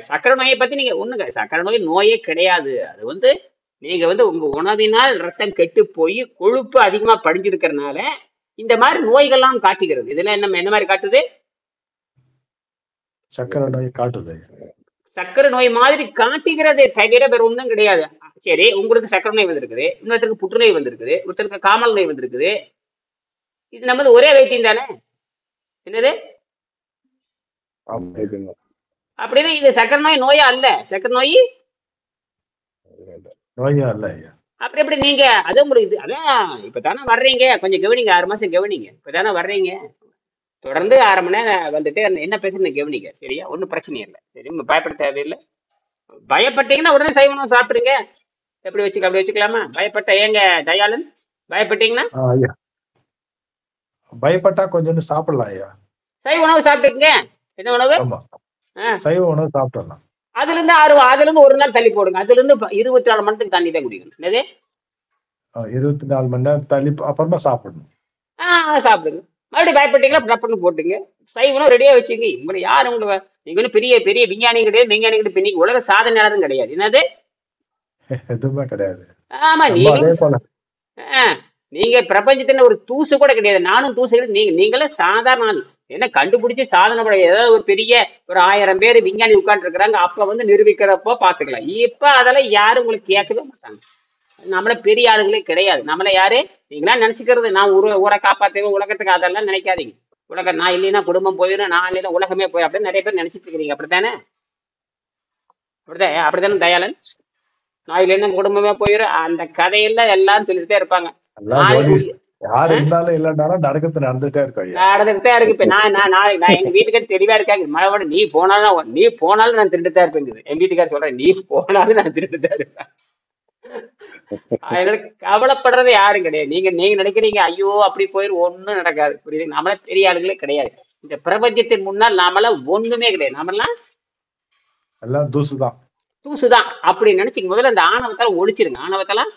Speaker 1: சக்கரை நோயை பத்தி நீங்க ஒண்ணுங்க, சக்கரை நோய் நோயே கிடையாது. அது வந்து நீங்க வந்து உங்க உணவினால் ரத்தம் கெட்டு போய் கொழுப்பு அதிகமா படிஞ்சிருக்கிறதுனால இந்த மாதிரி நோய்கள்லாம் காட்டுகிறது. இதெல்லாம் என்ன மாதிரி காட்டுது?
Speaker 4: சக்கரை நோய் காட்டுது ஐயா.
Speaker 1: சக்கரை நோய் மாதிரி காட்டுகிறதே தவிர வேற ஒன்றும் கிடையாது. சரி, உங்களுக்கு சக்கரை நோய் வந்திருக்குது, இன்னொருத்தருக்கு புற்றுநோய் வந்திருக்குது, ஒருத்தருக்கு காமல் நோய் வந்திருக்குது. இது நமது ஒரே வைத்தியம் தானே. என்னது
Speaker 4: ஆமா.
Speaker 3: ஓகேங்களா?
Speaker 1: அப்படின்னா இது சக்கரை நோய் நோயா அல்ல. சக்கரை நோய்
Speaker 4: நோயா இல்ல ஐயா.
Speaker 1: அப்படி எப்படி நீங்க அது உங்களுக்கு அதான் இப்பதானே வர்றீங்க, கொஞ்சம் கவனிங்க, 6 மாசம் கவனிங்க. இப்பதானே வர்றீங்க, தொடர்ந்து 1/2 மணி நேரம் வந்துட்டு என்ன பேசுறது கவனிங்க. சரியா? ஒன்றும் பிரச்சனை இல்லை. சரி, பயப்பட தேவையில்லை. பயப்பட்டீங்கன்னா உடனே சைவ உணவு சாப்பிடுங்க. எப்படி அப்படி வச்சுக்கலாமா? பயப்பட்ட ஏங்க தயாளன், பயப்பட்டீங்கன்னா
Speaker 4: ஐயா பயப்பட்டா கொஞ்சோண்டு சாப்பிடலாம் ஐயா.
Speaker 1: சைவ உணவு சாப்பிட்டுக்குங்க. என்ன உணவு?
Speaker 4: ஆமா,
Speaker 1: ஆஹ்
Speaker 4: சைவ உணவு சாப்பிடலாம்.
Speaker 1: அதுல இருந்து ஒரு நாள் தள்ளி போடுங்க. அதுல இருந்து 24 மணி நேரத்துக்கு தண்ணி தான் குடிக்கணும். என்னது
Speaker 4: 24 மணி நேரம் தள்ளி அப்புறமா சாப்பிடணும்.
Speaker 1: சாப்பிடுங்க. மறுபடியும் பயப்பட்டீங்களா டப்புன்னு போட்டுங்க. சைவ உணவு ரெடியா வச்சுங்க. உங்களை யார் உங்களுக்கு, நீங்க ஒன்றும் பெரிய பெரிய விஞ்ஞானி கிடையாது, விஞ்ஞானி கிடையாது, இன்னைக்கு உலக சாதனையாளரும் கிடையாது. என்னது
Speaker 4: எதுவுமே கிடையாது.
Speaker 1: ஆமா,
Speaker 4: நம்ம
Speaker 1: நீங்க
Speaker 4: அதே போல
Speaker 1: நீங்க பிரபஞ்சத்துல ஒரு தூசு கூட கிடையாது. நானும் தூசு கிடையாது. நீங்களும் சாதாரண ஆள். என்ன கண்டுபிடிச்சு சாதனை பண்ண ஏதாவது ஒரு பெரிய ஒரு 1000 பேர் விஞ்ஞானி உட்கார்ந்து இருக்கிறாங்க, அப்ப வந்து நிரூபிக்கிறப்போ பாத்துக்கலாம். இப்ப அதெல்லாம் யாரும் உங்களுக்கு கேட்கவே மாட்டாங்க. நம்மள பெரிய ஆளுங்களே கிடையாது. நம்மள யாரு நீங்களா நினைச்சுக்கிறது, நான் ஊரை காப்பாத்துவேன் உலகத்துக்கு, அதெல்லாம் நினைக்காதீங்க. உலகம் நான் இல்லைன்னா குடும்பம் போயிடும், நான் இல்லைன்னா உலகமே போயிடும் அப்படின்னு நிறைய பேர் நினைச்சிட்டு இருக்கிறீங்க. அப்படித்தானே? அப்படித்தானே தயாளன்? நான் இல்லைன்னா குடும்பமே போயிடும், அந்த கதையெல்லாம் எல்லாம் சொல்லிட்டே இருப்பாங்க.
Speaker 4: யாரு இருந்தாலும் இல்லைன்னாலும் நடக்கிறது நடந்துட்டே இருக்கும் ஐயா.
Speaker 1: நடந்துகிட்டே இருக்கு. இப்ப நான் எங்க வீட்டுக்காரர் தெளிவா இருக்காங்க. மழை நீ போனாலும் நான் திருட்டுதான் இருப்பேங்குது. என் வீட்டுக்காரர் சொல்றேன், நீ போனாலும் நான் திருட்டுதான் இருப்பேன். அதனால கவலைப்படுறது யாரும் கிடையாது. நீங்க நினைக்கிறீங்க ஐயோ அப்படி போயிரு, ஒண்ணும் நடக்காது. புரியுது? நம்மள பெரிய ஆளுங்களே கிடையாது. இந்த பிரபஞ்சத்தின் முன்னால் நாமெல்லாம் ஒண்ணுமே கிடையாது. நாமெல்லாம்
Speaker 4: எல்லாம் தூசுதான்.
Speaker 1: தூசுதான் அப்படி நினைச்சுங்க. முதல்ல அந்த ஆணவத்தால ஒழிச்சிருங்க. ஆணவத்தெல்லாம்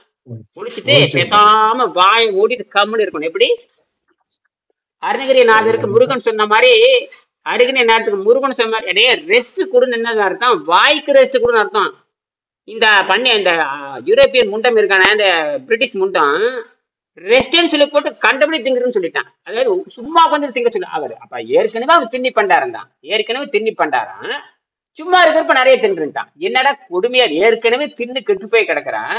Speaker 1: ஒழிச்சிட்டு பேசாம வாயை மூடிட்டு கம்முன்னு இருக்கணும். எப்படி அருணகிரிநாதருக்கு முருகன் சொன்ன மாதிரி, அருணகிரிநாதருக்கு முருகன் சொன்ன மாதிரி ரெஸ்ட் கொடுன்னு என்ன அர்த்தம்? வாய்க்கு ரெஸ்ட் கொடுன்னு அர்த்தம். இந்த யூரோப்பியன் முண்டம் இருக்கான, இந்த பிரிட்டிஷ் முண்டம் ரெஸ்ட்ன்னு சொல்லி போட்டு கண்டபடி திங்குறன்னு சொல்லிட்டான். அதாவது சும்மா கொஞ்சம் திங்க சொல்லி அவர் அப்ப ஏற்கனவே அவர் திண்ணி பண்டாரம் தான், ஏற்கனவே திண்ணி பண்டாரம். சும்மா இருக்கிறப்ப நிறைய தின்றுட்டான். என்னடா கொடுமையா, ஏற்கனவே தின்னு கெட்டு போய் கிடக்குறான்,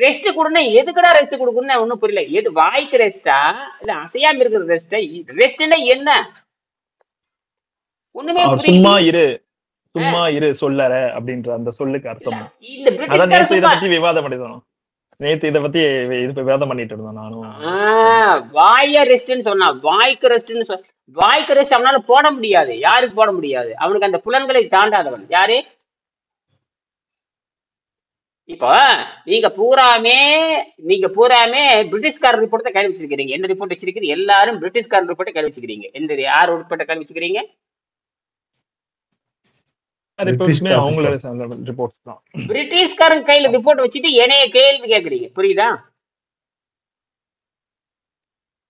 Speaker 1: ரெஸ்ட் கொடுன்னா எதுக்குடா ரெஸ்ட் கொடுக்கணும்னு ஒண்ணும் புரியல. எது வாய்க்கு ரெஸ்டா இல்ல அசையாம இருக்கிற ரெஸ்டா? ரெஸ்ட்னா என்ன ஒண்ணுமே
Speaker 2: சும்மா
Speaker 1: புரியல.
Speaker 2: இரு சும்மா இரு சொல்லற அப்படின்ற அந்த சொல்லுக்கு அர்த்தம்.
Speaker 1: இந்த
Speaker 2: அதான்
Speaker 1: பிரிட்டிஷ்கார
Speaker 2: நேத்து இத
Speaker 1: சும்மா
Speaker 2: பத்தி விவாதம் பண்ணிருந்தோம். நேத்து இத பத்தி விவாதம் பண்ணிட்டு இருந்தோம் நானும்.
Speaker 1: வாய ரெஸ்ட்னு சொன்னா, வாய்க்கு ரெஸ்ட்னு சொன்ன, வாய்க்கு ரெஸ்ட் அவனால போட முடியாது. யாருக்கு போட முடியாது? அவனுக்கு அந்த புலன்களை தாண்டாதவன் யாரு? இப்போ நீங்க பூராமே பிரிட்டிஷ்கார ரிப்போர்ட் தான் கையில் வச்சிருக்கீங்க. எந்த ரிப்போர்ட் வச்சிருக்கீங்க? எல்லாரும் பிரிட்டிஷ்கார ரிப்போர்ட்டை கையில் வச்சுக்கிறீங்க. எந்த யார் ரிப்போர்ட்டை கையில் வச்சுக்கிறீங்க?
Speaker 2: ரிப்போர்ட்ஸ்மே அவங்கள ரிப்போர்ட்ஸ் தான்.
Speaker 1: பிரிட்டிஷ்காரன் கையில ரிப்போர்ட் வச்சுட்டு என்னைய கேள்வி கேட்கறீங்க, புரியுதா?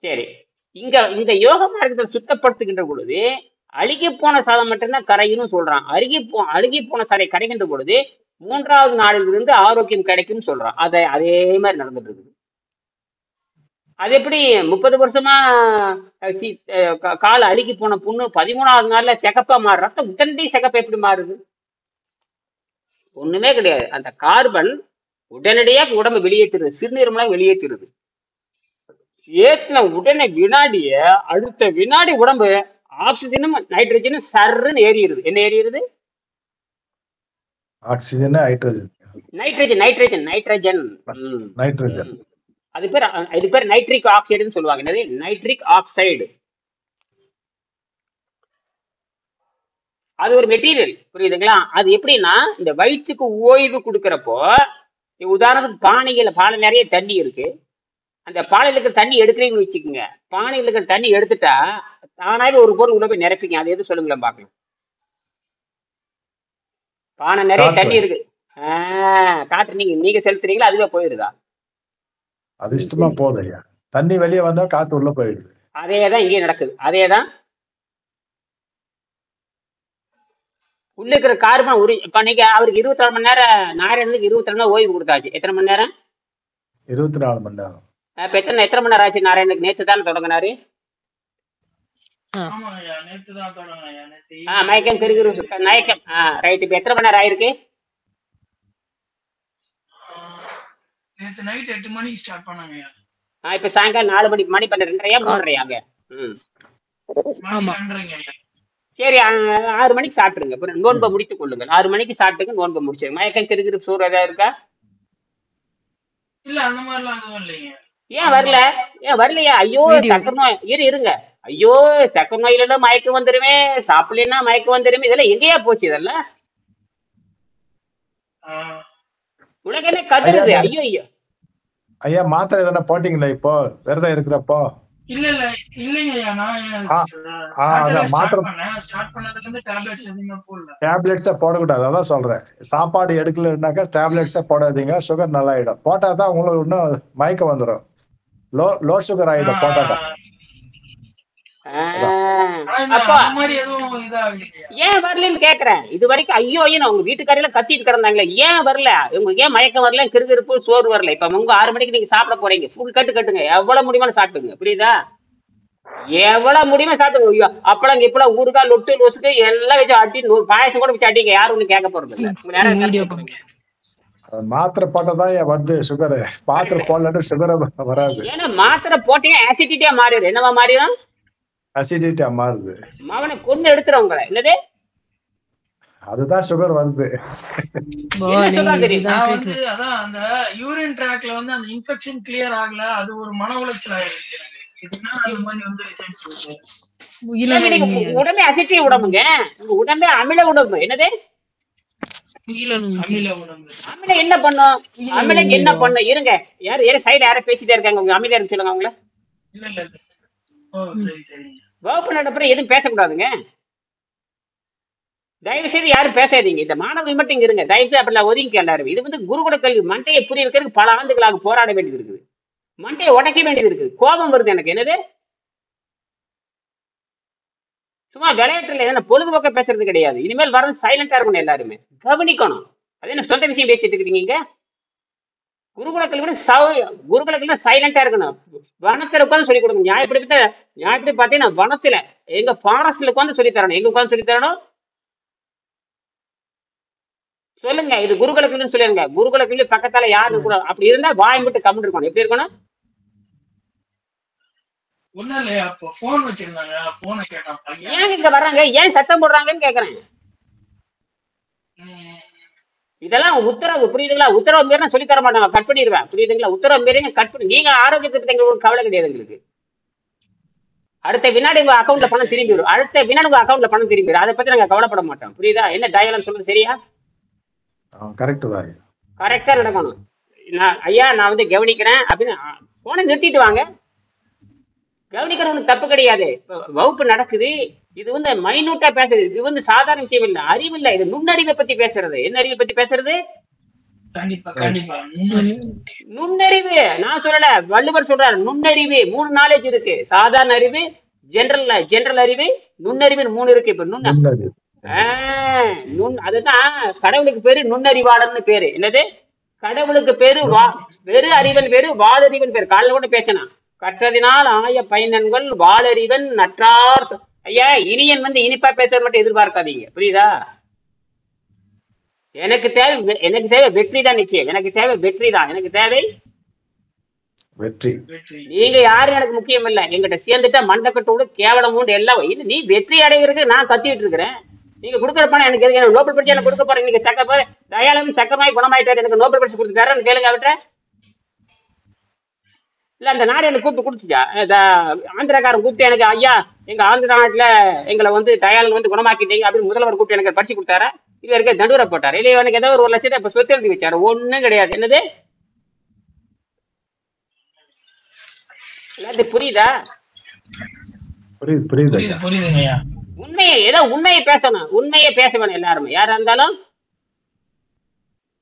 Speaker 1: சரி, இந்த யோக மார்க்கத்தை சுத்தப்படுத்துகின்ற பொழுது அழுகி போன சாதம் மட்டும்தான் கரையும் சொல்றான். அழுகி போன சாதை கரைகின்ற பொழுது 3வது நாளில் இருந்து ஆரோக்கியம் கிடைக்கும் சொல்றான். அதே மாதிரி நடந்துட்டு இருக்குது. அது எப்படி 30 வருஷமா கால அழுகி போன புண்ணு 13வது நாள்ல செகப்பா மாறு? ரத்தம் உடனடி செகப்பா எப்படி மாறுது? ஒண்ணுமே கிடையாது. அந்த கார்பன் உடனடியாக உடம்பு வெளியேற்றுறது, சிறுநீரமெல்லாம் வெளியேற்றுறது. ஏத்துல உடனே அடுத்த வினாடி உடம்பு ஆக்சிஜனும் நைட்ரஜனும் சர்ன்னு ஏறிடுது. என்ன ஏறிடுது?
Speaker 4: Oxygen, hydrogen,
Speaker 1: nitrogen. அது பேர் நைட்ரிக் ஆக்சைடுன்னு சொல்லுவாங்க. என்னது? Nitric oxide. அது ஒரு மெட்டீரியல், புரியுதுங்களா? அது எப்படின்னா, இந்த வயிற்றுக்கு ஓய்வு கொடுக்கறப்போ, உதாரணத்துக்கு பானை நிறைய தண்ணி இருக்கு. அந்த பானையில இருக்கிற தண்ணி எடுக்கிறீங்கன்னு வச்சுக்கோங்க. பானையில இருக்கிற தண்ணி எடுத்துட்டா தானாவே ஒரு பொருள் உள்ள போய் நிரப்பிங்க. அது எது சொல்லுங்களேன் பாக்கலாம். பானை நிறைய தண்ணி இருக்கு, காற்று நீங்க செலுத்துறீங்களா? அதுவே போயிருதா?
Speaker 4: அது இஷ்டமா போகுது ஐயா. தண்ணி வெளியே வந்தா காத்து உள்ள போயிடுது.
Speaker 1: அதேதான் இங்கே நடக்குது. அதேதான் உள்ள இருக்கிற கார்பன் இப்ப நீங்க அவருக்கு 24 மணி நேரம், நாராயணனுக்கு 24 மணி நேரம் ஓய்வு கொடுத்தாச்சு. எத்தனை மணி நேரம்?
Speaker 4: 24 மணி நேரம்.
Speaker 1: இப்ப எத்தனை மணி நேரம் ஆச்சு நாராயணனுக்கு? நேத்து தானே தொடங்கினாரு. மயக்கம் கிருகிரு மயக்கம். ரைட். இப்ப எத்தனை மணி நேரம் ஆயிருக்கு?
Speaker 5: நேத்து நைட் 8 மணிக்கு ஸ்டார்ட் பண்ணாங்க.
Speaker 1: இப்ப சாயங்காலம் 4 மணி 12:30 3:30 சரி, 6 மணிக்கு சாப்பிட்டுருங்க. நோன்பை முடித்துக் கொள்ளுங்கள். 6 மணிக்கு சாப்பிட்டுங்க, நோன்பை முடிச்சிருங்க. மயக்கம் கிருகிரு சூர் ஏதாவது இருக்கா?
Speaker 5: இல்ல, அந்த மாதிரி எல்லாம் எதுவும் இல்லைங்க.
Speaker 1: ஏன் வரலையா? ஐயோ சக்கர நோய் இருங்க. ஐயோ சக்கர நோயில மயக்கம் வந்துருமே, சாப்பிடலன்னா மயக்கம் வந்துருமே. இதெல்லாம் எங்கேயா போச்சு? இதெல்லாம் உலகமே கதறுது. ஐயோ
Speaker 4: ஐயா, மாத்திரை எதனா போட்டீங்களா இப்போ விரதம் இருக்கிறப்போ?
Speaker 5: இல்ல இல்லைங்க ஐயா. நான்
Speaker 4: டேப்லெட்ஸே போடக்கூடாது. அதான் சொல்றேன். சாப்பாடு எடுக்கலன்னாக்கா டேப்லெட்ஸே போடாதீங்க. சுகர் நல்லா ஆயிடும். போட்டாதான் உங்களுக்கு இன்னும் மயக்கம் வந்துடும். லோ சுகர் ஆயிடும் போட்டாதான்.
Speaker 1: ஏன் வரலன்னு கேக்குறேன். இது வரைக்கும் ஐயோ உங்க வீட்டுக்காரையில கத்திட்டு கிடந்தாங்களே, ஏன் வரல? உங்களுக்கு ஏன் மயக்கம் வரல, கிருகிருப்பு சோறு வரல? இப்ப உங்க 6 மணிக்கு நீங்க சாப்பிட போறீங்க. ஃபுல் கட்டுங்க. எவ்வளவு முடியுமா சாப்பிட்டுங்க, புரியுதா? எவ்வளவு முடியுமா சாப்பிட்டுங்க. அப்பளம் இப்பெல்லாம் ஊருக்கா லொட்டு லொசுக்கு எல்லாம் வச்சு அட்டி, பாயசம் கூட வச்சு அட்டிங்க. யாரும் ஒண்ணு கேட்க போறது இல்லை.
Speaker 4: மாத்திரை போட்டதான் வந்து சுகர். மாத்திரை போடலன்னு சுகர் வராது.
Speaker 1: ஏன்னா மாத்திரை போட்டீங்க ஆசிடிட்டியா மாறிடும். என்னவா மாறிடும்?
Speaker 4: அசிடிட்டியா மாறுது.
Speaker 1: அவனை கொண்டு எடுத்துறவங்கள. என்னது?
Speaker 4: அதுதான் சுகர் வருது.
Speaker 5: அதான் அந்த யூரின் ட்ராக்ல வந்து அந்த இன்ஃபெக்ஷன் கிளியர் ஆகல. அது ஒரு மன உளைச்சல் ஆயிருச்சு.
Speaker 1: உடம்பே அசிட்டி உடம்புங்க. உங்க உடம்பே அமில உடம்பு. என்னது? அமிலம் என்ன பண்ணும்? அமிலம் என்ன பண்ணும்? இருங்க, யாரு சைடு யார பேசிட்டே இருக்காங்க. உங்க அமைதியா இருக்கு சொல்லுங்க. அவங்கள வகுப்பு நடப்புற எதுவும் பேசக்கூடாதுங்க. தயவு செய்து யாரும் பேசாதீங்க. இந்த மாணவர்கள் மட்டும் இங்க இருங்க. தயவு செய்து அப்படி ஒதுங்கி எல்லாரும். இது வந்து குருகுல கல்வி. மண்டையை புரிய வைக்கிறதுக்கு பல ஆண்டுகளாக போராட வேண்டியது இருக்குது. மண்டையை உடைக்க வேண்டியது இருக்குது. கோபம் வருது எனக்கு. என்னது? சும்மா விளையாட்டுல எதனா பொழுதுபோக்க பேசுறது கிடையாது. இனிமேல் வரது சைலண்டா இருக்கணும். எல்லாருமே கவனிக்கணும். அது என்ன சொந்த விஷயம் பேசிட்டு இருக்கீங்க? குருகுல கல்வி சைலண்டா இருக்கணும். வனத்துல உட்காந்து சொல்லி கொடுங்க. நியாயப்படி பாத்தீங்கன்னா வனத்துல எங்க ஃபாரஸ்ட்ல உட்காந்து சொல்லி தரணும். எங்க உட்காந்து சொல்லி தரணும்? சொல்லுங்க, இது குருகுலக்குன்னு சொல்லிருங்க. குருகுலக்குள்ள பக்கத்தால யாரு கூட அப்படி இருந்தா வாய் விட்டு கம்முன்னு இருக்கணும். எப்படி இருக்கணும்?
Speaker 5: ஒண்ணும் இல்லையா, அப்போ போன் வச்சிருந்தாங்க, போனை கேட்டான் பையன்.
Speaker 1: ஏன் இங்க வர்றாங்க, ஏன் சத்தம் போடுறாங்கன்னு கேக்குறேன்.
Speaker 5: ம்,
Speaker 1: இதெல்லாம் உத்தரவு, புரியுதுங்களா? உத்தரவு மீறி சொல்லி தர மாட்டாங்க, கட் பண்ணிடுவேன். புரியுதுங்களா? உத்தரவு மீறி கட் பண்ணி நீங்க ஆரோக்கியத்தை பத்தி எங்களுக்கு கவலை கிடையாது எங்களுக்கு. அடுத்த வினாடி உங்க அக்கௌண்ட்ல
Speaker 5: சரி
Speaker 1: பணம்
Speaker 5: சரி.
Speaker 1: திரும்பி வரும். அடுத்த வினாடி உங்க அக்கௌண்ட்ல பணம் திரும்பி வரும். அதை பத்தி நாங்க கவலைப்பட மாட்டோம். புரியுதா? என்ன தயாளன் சொல்றது சரியா?
Speaker 4: கரெக்ட் தான் ஐயா.
Speaker 1: கரெக்டா நடக்கணும். ஐயா நான் வந்து கவனிக்கிறேன் அப்படின்னு போனை நிறுத்திட்டு வாங்க. கவனிக்கிறவனுக்கு தப்பு கிடையாது. வகுப்பு நடக்குது, இது வந்து மைனூட்டா பேசுறது, இது வந்து சாதாரண விஷயம் இல்லை, அறிவு இல்லை, இது நுண்ணறிவை பத்தி பேசுறது. என்ன அறிவை பத்தி பேசுறது?
Speaker 5: கண்டிப்பா
Speaker 4: ரைட்.
Speaker 5: கண்டிப்பா முன்னறிவு.
Speaker 1: நுண்ணறிவு. நான் சொல்லல, வள்ளுவர் சொல்றாரு நுண்ணறிவு. 3 நாலேஜ் இருக்கு. சாதாரண அறிவு, ஜெனரல் அறிவு, நுண்ணறிவு 3 இருக்கு. இப்ப
Speaker 4: முன்னாடி
Speaker 1: அதுதான் கடவுளுக்கு பேரு நுண்ணறிவாளர்னு பேரு. என்னது? கடவுளுக்கு பேரு வெறு அறிவன் பேரு, வாளறிவன் பேரு. காலையில கூட பேசினான். கற்றதினால் ஆய பயனன்கள் வாளறிவன் நற்றார். ஐயா, இனியன் வந்து இனிப்பா பேசுறது மட்டும் எதிர்பார்க்காதீங்க. புரியுதா? எனக்கு தேவை வெற்றி தான். நிச்சயம் எனக்கு தேவை வெற்றி தான். எனக்கு தேவை
Speaker 4: வெற்றி.
Speaker 5: வெற்றி.
Speaker 1: நீங்க யாரும் எனக்கு முக்கியம் இல்ல. எங்கிட்ட சேர்ந்துட்டா மண்டக்கட்டோடு கேவலமோடு எல்லாம் நீ வெற்றி அடைகிறதுக்கு நான் கத்திட்டு இருக்கிறேன். நீங்க கொடுக்குற பணம் எனக்கு எதுக்கு? எனக்கு நோபல் பரிசு எனக்கு கொடுக்க போறேன். நீங்க தயாளன் சக்கரமாய் குணமாயிட்டாரு, எனக்கு நோபல் பரிசு கொடுத்துட்டாரு கேளுங்க அவர்கிட்ட. இல்ல அந்த நாடு எனக்கு கூப்பிட்டு கொடுத்துச்சா? ஆந்திராக்காரன் கூப்பிட்டு எனக்கு ஐயா எங்க ஆந்திரா நாட்டுல எங்களை வந்து தயாளன் வந்து குணமாக்கிட்டீங்க அப்படின்னு முதல்வர் கூப்பிட்டு எனக்கு பரிசு கொடுத்தாரா? இது இருக்க தண்டூரை போட்டாரு. இல்லையா எனக்கு ஏதோ ஒரு 1 லட்சம் இப்ப சொத்து எழுதி வச்சாரு. ஒண்ணும் கிடையாது. என்னது? எல்லாத்தையும் புரியுதா?
Speaker 4: புரியுது புரியுது ஐயா.
Speaker 5: புரியுதுங்கய்யா.
Speaker 1: உண்மையை பேசணும். உண்மையை பேச வேணும். எல்லாருமே யாரா இருந்தாலும்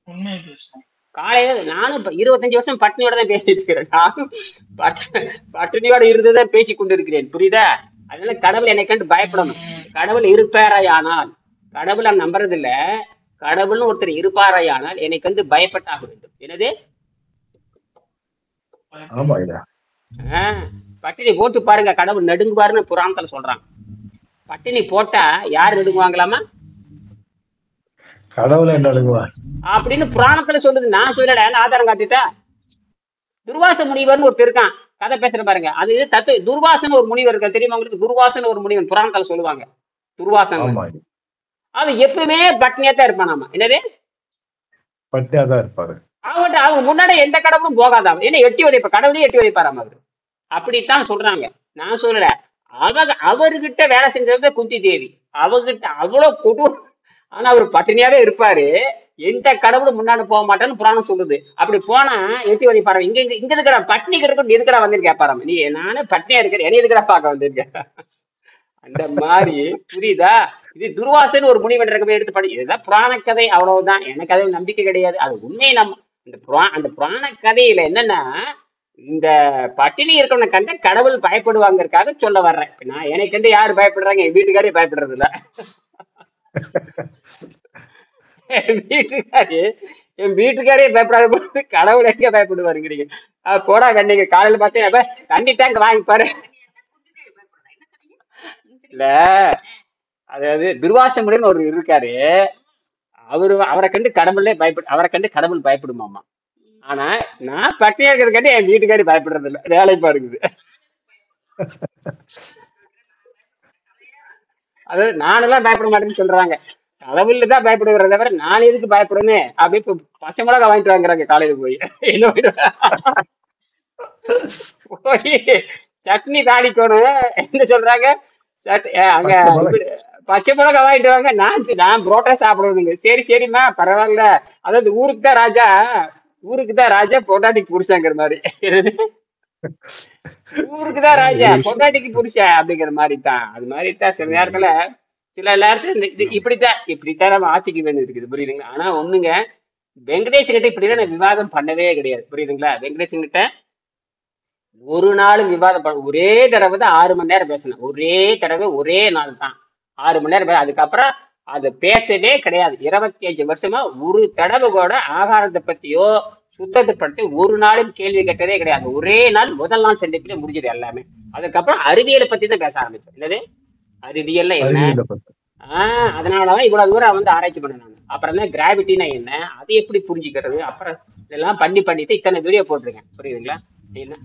Speaker 5: உண்மையை பேசுவோம்.
Speaker 1: காலையில நானும் இப்ப 25 வருஷம் பட்டினியோட தான் பேசிட்டு இருக்கிறேன். நானும் பட்டினியோட இருந்துதான் பேசி கொண்டு இருக்கிறேன். புரியுதா? அதனால கடவுள் என்னை கண்டு பயப்படணும். கடவுள் இருப்பாரையானால், கடவுளை நம்புறது இல்ல, கடவுள்னு ஒருத்தர் இருப்பாரையானால் என்னை கண்டு பயப்பட்டாக வேண்டும். என்னது?
Speaker 4: ஆமா ஐயா.
Speaker 1: பட்டினி போட்டு பாருங்க, கடவுள் நடுங்குவாருன்னு புராணத்துல சொல்றாங்க. பட்டினி போட்டா யாரு நடுங்குவாங்களாமா?
Speaker 4: கடவுளை நடுங்குவா
Speaker 1: அப்படின்னு புராணத்துல சொல்லுது. நான் சொல்லல, ஆதாரம் காட்டிட்டா. துர்வாச முனிவர்னு ஒருத்தர் இருக்கான், கதை பேசுற பாருங்க. அது துர்வாசன் ஒரு முனிவர் இருக்க தெரியுமா உங்களுக்கு? துர்வாசன் ஒரு முனிவன் புராணத்துல சொல்லுவாங்க. துர்வாசன்
Speaker 4: ஆமா ஐயா.
Speaker 1: அவன் எப்பவுமே பட்னியா தான் இருப்பானாமா. என்னது?
Speaker 4: பட்டினியா தான் இருப்பாரு.
Speaker 1: அவங்க முன்னாடி எந்த கடவுளும் போகாதான். என்ன எட்டி உதைப்ப, கடவுளையும் எட்டி உதைப்பாராம அவரு. அப்படித்தான் சொல்றாங்க. நான் சொல்லல. அவர்கிட்ட வேலை செஞ்சது குந்தி தேவி. அவகிட்ட அவ்வளவு கொடு, ஆனா அவர் பட்டினியாவே இருப்பாரு. எந்த கடவுளும் முன்னாடி போக மாட்டேன்னு புராணம் சொல்லுது. அப்படி போனா எட்டி உதைப்பாரு. இங்க எதுக்கடா பட்னி கிடக்கும், எதுக்கடா வந்திருக்கா பாராம? நீ நானும் பட்னியா இருக்கிறேன், என்ன எதுக்கடா பார்க்க வந்திருக்க? அந்த மாதிரி. புரியுதா? இது துர்வாசன் ஒரு முனிவன் இருக்கவே எடுத்து படி. இதுதான் புராண கதை, அவ்வளவுதான். எனக்கு அது நம்பிக்கை கிடையாது. அது உண்மையை அந்த புராண கதையில என்னன்னா, இந்த பட்டினி இருக்கவனை கண்ட கடவுள் பயப்படுவாங்கிறதுக்காக சொல்ல வர்றேன். நான் எனக்கு கண்டு யாரு பயப்படுறாங்க? என் வீட்டுக்காரே பயப்படுறது இல்ல. என் வீட்டுக்காரே பயப்படாத போது கடவுள் எங்க பயப்படுவாருங்கிறீங்க? போடா கண்டிங்க. காலையில பார்த்தேன் தண்ணி டேங்க் வாங்கி பாரு. இல்ல, அதாவது துர்வாச முனிவர்னு ஒரு இருக்காரு. அவரை கண்டு கடவுள் பயப்படுமாமா. ஆனா நான் பட்டினியா இருக்கிறது கண்டு என் வீட்டுக்காரி பயப்படுறது இல்ல. வேலைப்பா இருக்குது. அதாவது நானெல்லாம் பயப்பட மாட்டேன்னு சொல்றாங்க. கடவுள் தான் பயப்படுறத தவிர நான் எதுக்கு பயப்படுறேன்னு அப்படி இப்ப பச்சை மிளகா வாங்கிட்டு வாங்குறாங்க. காலையில போய் என்ன போய் சட்னி தாளிக்கணும் என்ன சொல்றாங்க? அங்க பச்சை மிளகா வாங்கிட்டு வாங்க. நான் புரோட்டா சாப்பிடுவதுங்க. சரிம்மா பரவாயில்ல. அதாவது ஊருக்கு தான் ராஜா பொண்டாட்டிக்கு புருஷங்கிற மாதிரி. ஊருக்கு தான் ராஜா பொண்டாட்டிக்கு புருஷன் அப்படிங்கிற மாதிரி தான். அது மாதிரி தான் சில நேரத்துல இப்படித்தான் நம்ம ஆட்சிக்கு வேணும் இருக்குது. புரியுதுங்களா? ஆனா ஒண்ணுங்க, வெங்கடேசன் கிட்ட இப்படிதான் நான் விவாதம் பண்ணவே கிடையாது. புரியுதுங்களா? வெங்கடேசன் கிட்ட ஒரு நாளும் விவாதம் பண்ண, ஒரே தடவை தான் 6 மணி நேரம் பேசணும். ஒரே தடவை ஒரே நாள் தான் 6 மணி நேரம். அதுக்கப்புறம் அது பேசவே கிடையாது. 25 வருஷமா ஒரு தடவை கூட ஆகாரத்தை பத்தியோ சுத்தத்தை பற்றி ஒரு நாளும் கேள்வி கேட்டதே கிடையாது. ஒரே நாள் முதல் நாள் சந்திப்பிலே முடிஞ்சது எல்லாமே. அதுக்கப்புறம் அறிவியலை பத்தி தான் பேச ஆரம்பிச்சோம். என்னது அறிவியல்ல என்ன? அதனாலதான் இவ்வளவு தூரம் வந்து ஆராய்ச்சி பண்ண நான். அப்புறம் தான் கிராவிட்டினா என்ன, அதை எப்படி புரிஞ்சுக்கிறது, அப்புறம் இதெல்லாம் பண்ணிட்டு இத்தனை வீடியோ போட்டிருக்கேன். புரியுதுங்களா?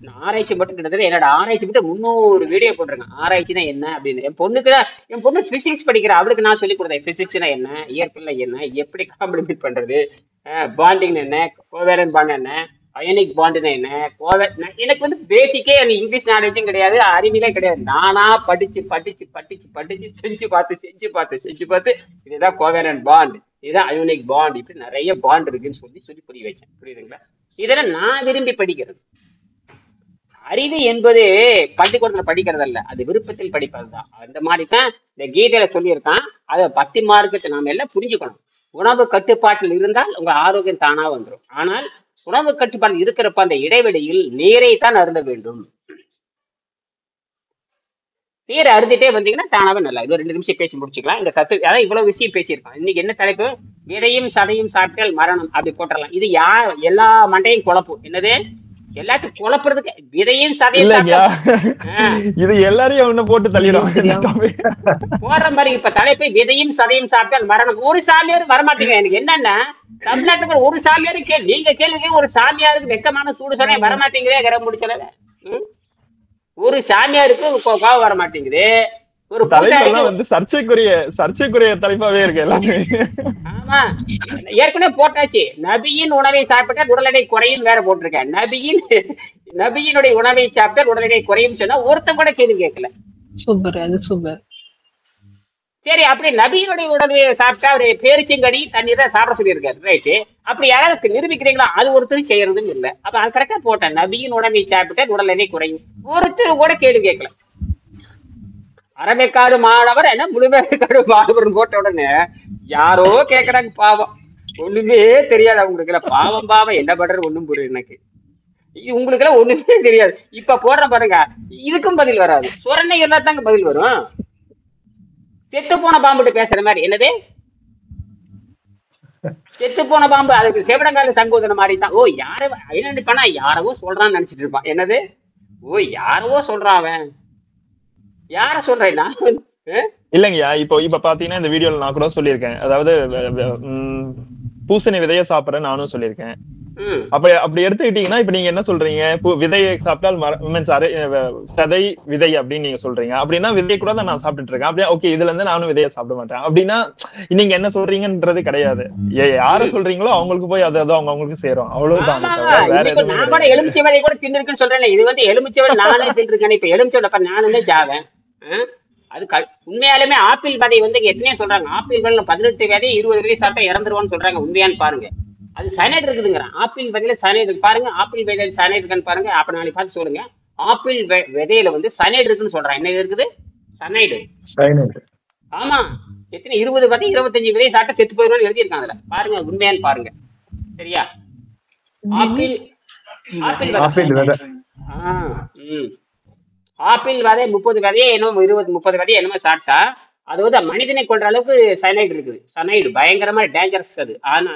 Speaker 1: நான் ஆராய்ச்சி மட்டும் கிட்டத்தட்ட என்னோட ஆராய்ச்சி மட்டும் 300 வீடியோ போட்டிருக்கேன். ஆராய்ச்சினா என்ன அப்படின்னு. என் பொண்ணு பிசிக்ஸ் படிக்கிற, அவளுக்கு நான் சொல்லி கொடுத்தேன் பிசிக்ஸ்னா என்ன, இயற்கைனா என்ன, எப்படி காம்ப்ளிமெண்ட் பண்றது, பாண்டிங் என்ன, கோவேலன்ட் பாண்ட் என்ன, அயனிக் பாண்டுனா என்ன, எனக்கு வந்து பேசிக்கே எனக்கு இங்கிலீஷ் நாலேஜும் கிடையாது, அறிவிலே கிடையாது. நானா படிச்சு செஞ்சு பார்த்து இதுதான் கோவேலன்ட் பாண்ட், இதுதான் அயோனிக் பாண்ட், இப்படி நிறைய பாண்ட் இருக்குன்னு சொல்லி புரிய வச்சேன். புரியுதுங்களா? இதெல்லாம் நான் விரும்பி படிக்கிறது. அறிவு என்பது பள்ளிக்கூடத்துல படிக்கிறது அல்ல, அது விருப்பத்தில் படிப்பது தான். அந்த மாதிரி தான் இந்த கீதையில சொல்லியிருக்கான். அதை 10 மார்க்கத்தை நாம எல்லாம் புரிஞ்சுக்கணும். உணவு கட்டுப்பாட்டில் இருந்தால் உங்க ஆரோக்கியம் தானா வந்துடும். ஆனால் உணவு கட்டுப்பாட்டில் இருக்கிறப்ப அந்த இடைவெளியில் நீரை தான் அருந்த வேண்டும். நீரை அருந்திட்டே வந்தீங்கன்னா தானாவே நல்லா. இது 2 நிமிஷம் பேசி முடிச்சுக்கலாம். இந்த அதான் இவ்வளவு விஷயம் பேசியிருக்கான். இன்னைக்கு என்ன தலைப்பு? விதையும் சதையும் சாப்பிட்டால் மரணம், அப்படி போட்டுடலாம். இது எல்லா மண்டையும் குழப்பும். என்னது? எல்லாத்துக்கும் குழப்புறதுக்கு விதையும் சதையும்
Speaker 2: இது எல்லாரையும் ஒண்ணு போட்டு தள்ளிடும்
Speaker 1: போடுற மாதிரி. இப்ப தலைப்பை விதையும் சதையும் சாப்பிட்டால் மரணம். ஒரு சாமியார் வரமாட்டீங்க. எனக்கு என்னன்னா, தமிழ்நாட்டுக்கு ஒரு சாமியாரு நீங்க கேளுங்க, ஒரு சாமியாருக்கு வெக்கமான சூடு சொன்ன வரமாட்டேங்குதே. கரம் முடிச்சல ஒரு சாமியாருக்கு கோவம் வர மாட்டேங்குது. ஒரு
Speaker 2: வந்து சர்ச்சைக்குரிய தலைப்பாவே இருக்கு எல்லாமே.
Speaker 1: ஆமா, ஏற்கனவே போட்டாச்சு. நபியின் உணவை சாப்பிட்டால் உடல் எடை குறையும் வேற போட்டிருக்கேன். நபியினுடைய உணவை சாப்பிட்டால் உடல் எடை குறையும் சொன்னா ஒருத்தன் கூட கேள்வி கேட்கல.
Speaker 6: சூப்பர், அது சூப்பர்.
Speaker 1: சரி, அப்படி நபியினுடைய உணவை சாப்பிட்டா ஒரு பேரிச்சங்கடி தண்ணீர் தான் சாப்பிட சொல்லியிருக்காரு. ரைட்டு. அப்படி யாராவது நிரூபிக்கிறீங்களா? அது ஒருத்தரும் செய்யறதும் இல்லை. அப்ப அது கரெக்டா போட்டேன். நபியின் உணவை சாப்பிட்டால் உடல் எடை குறையும். ஒருத்தர் கூட கேள்வி கேட்கல. அரவேக்காடு மாணவர் என்ன முழுவேக்காடு மாணவர் போட்ட உடனே யாரோ கேக்குறாங்க. பாவம், ஒண்ணுமே தெரியாது அவங்களுக்கு. பாவம் என்ன பண்றது ஒண்ணும் புரியும் எனக்கு. உங்களுக்கு எல்லாம் ஒண்ணுமே தெரியாது. இப்ப போடுற பாருங்க, இதுக்கும் பதில் வராது. சொரணை இருந்தா தாங்க பதில் வரும். செத்து போன பாம்புட்டு பேசுற மாதிரி. என்னது செத்து போன பாம்பு? அதுக்கு செவிடங்கால சங்கோதன மாதிரி தான். ஓ, யார என்ன நினைப்பானா, யாரவோ சொல்றான்னு நினைச்சிட்டு இருப்பான். என்னது? ஓ, யாரவோ சொல்றான். அவன் யார சொல்றேன்னா
Speaker 2: இல்லங்கய்யா, இப்ப பாத்தீங்கன்னா இந்த வீடியோல நான் கூட சொல்லியிருக்கேன். அதாவது பூசணி விதைய சாப்பிட்றேன் நானும் சொல்லியிருக்கேன். அப்படி எடுத்துக்கிட்டீங்கன்னா இப்ப நீங்க என்ன சொல்றீங்க? விதையை சாப்பிட்டால் சதை விதை அப்படின்னு நீங்க சொல்றீங்க. அப்படின்னா விதையை கூட தான் நான் சாப்பிட்டுட்டு இருக்கேன். அப்படியே ஓகே, இதுல இருந்து நானும் விதையை சாப்பிட மாட்டேன் அப்படின்னா நீங்க என்ன சொல்றீங்கன்றது கிடையாது. யார சொல்றீங்களோ அவங்களுக்கு போய் அது அவங்களுக்கு சேரும். அவ்வளவுதான்.
Speaker 1: நான் கூட எலுமிச்சை விதை கூட தின்னுருக்குன்னு சொல்றேன். இது வந்து எலுமிச்சை விதை நானே தின்னுருக்கேன். இப்ப எலுமிச்சை நானே ஜாவேன். அது உண்மையாலுமே ஆப்பிள் விதை வந்து எத்தனையோ சொல்றாங்க. ஆப்பிள்கள் 18 விதை 20 விதை சாப்பிட்டா இறந்துருவான்னு சொல்றாங்க. உண்மையான்னு பாருங்க. அது சயனைடு இருக்குதுங்கிறான். ஆப்பிள் விதையில சயனைடு பாருங்க. ஆப்பிள் விதையில சயனைடு இருக்கான்னு பாருங்க. அப்ப நாளைக்கு பார்த்து சொல்லுங்க. ஆப்பிள் விதையில வந்து சயனைடு இருக்குன்னு சொல்றான். என்ன இருக்குது? சயனைடு. ஆமா, எத்தனை 20 விதை 25 விதை சாப்பிட்டா செத்து போயிடுவான்னு எழுதியிருக்காங்க. அதுல பாருங்க, உண்மையான்னு பாருங்க. சரியா? ஆப்பிள் விதை ஆப்பிள் விதை 30 விதையே என்னமோ 20-30 விதையை என்னமோ சாப்பிட்டா அது வந்து மனிதனை கொள்ற அளவுக்கு சயனைடு இருக்குது. சயனைடு பயங்கரமா டேஞ்சரஸ் அது. ஆனா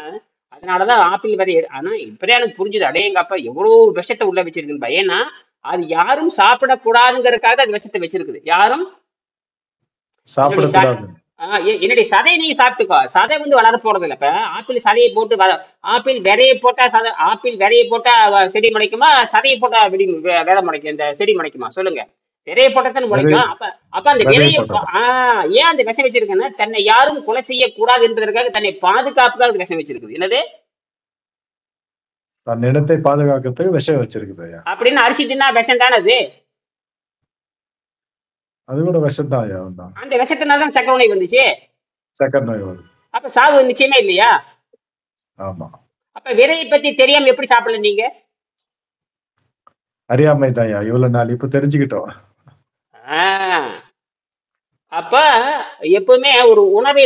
Speaker 1: அதனாலதான் ஆப்பிள் விதை. ஆனா இப்பதான் எனக்கு புரிஞ்சுது, அடேங்கப்பா எவ்வளவு விஷத்தை உள்ள வச்சிருக்குன்னு. ஏன்னா அது யாரும் சாப்பிடக்கூடாதுங்கிறதுக்காக அது விஷத்தை வச்சிருக்குது. யாரும் என்னுடைய சதையை நீ சாப்பிட்டுக்கோ. சதை வந்து வளர போறது இல்லை. இப்ப ஆப்பிள் சதையை போட்டு ஆப்பிள் விதையை போட்டா ஆப்பிள் விதையை போட்டா செடி முளைக்குமா? சதையை போட்டா விதை முளைக்கும்? இந்த செடி முளைக்குமா? சொல்லுங்க. விதையை போட்டத்தான் முளைக்கும். அப்ப அந்த விதையை ஏன் அந்த விஷம் வச்சிருக்குன்னா, தன்னை யாரும் கொலை செய்ய கூடாது என்பதற்காக, தன்னை பாதுகாப்புக்காக விஷம் வச்சிருக்குது. என்னது?
Speaker 4: தன் இனத்தை பாதுகாக்கிறதுக்கு விஷம் வச்சிருக்குது
Speaker 1: அப்படின்னு. அரிசி தின்னா விஷம் தானே அது?
Speaker 4: அது கூட விஷம் தான்.
Speaker 1: அந்த விஷத்தினால்தான் சக்கரை நோய் வந்துச்சு.
Speaker 4: சக்கரை நோய் வருது.
Speaker 1: அப்ப சாவு நிச்சயமே இல்லையா?
Speaker 4: ஆமா.
Speaker 1: அப்ப விதையை பத்தி தெரியாம எப்படி சாப்பிடல நீங்க?
Speaker 4: அறியாமை தான். இவ்வளவு நாள் இப்ப தெரிஞ்சுக்கிட்டோம்.
Speaker 1: அப்ப எப்பவுமே ஒரு உணவை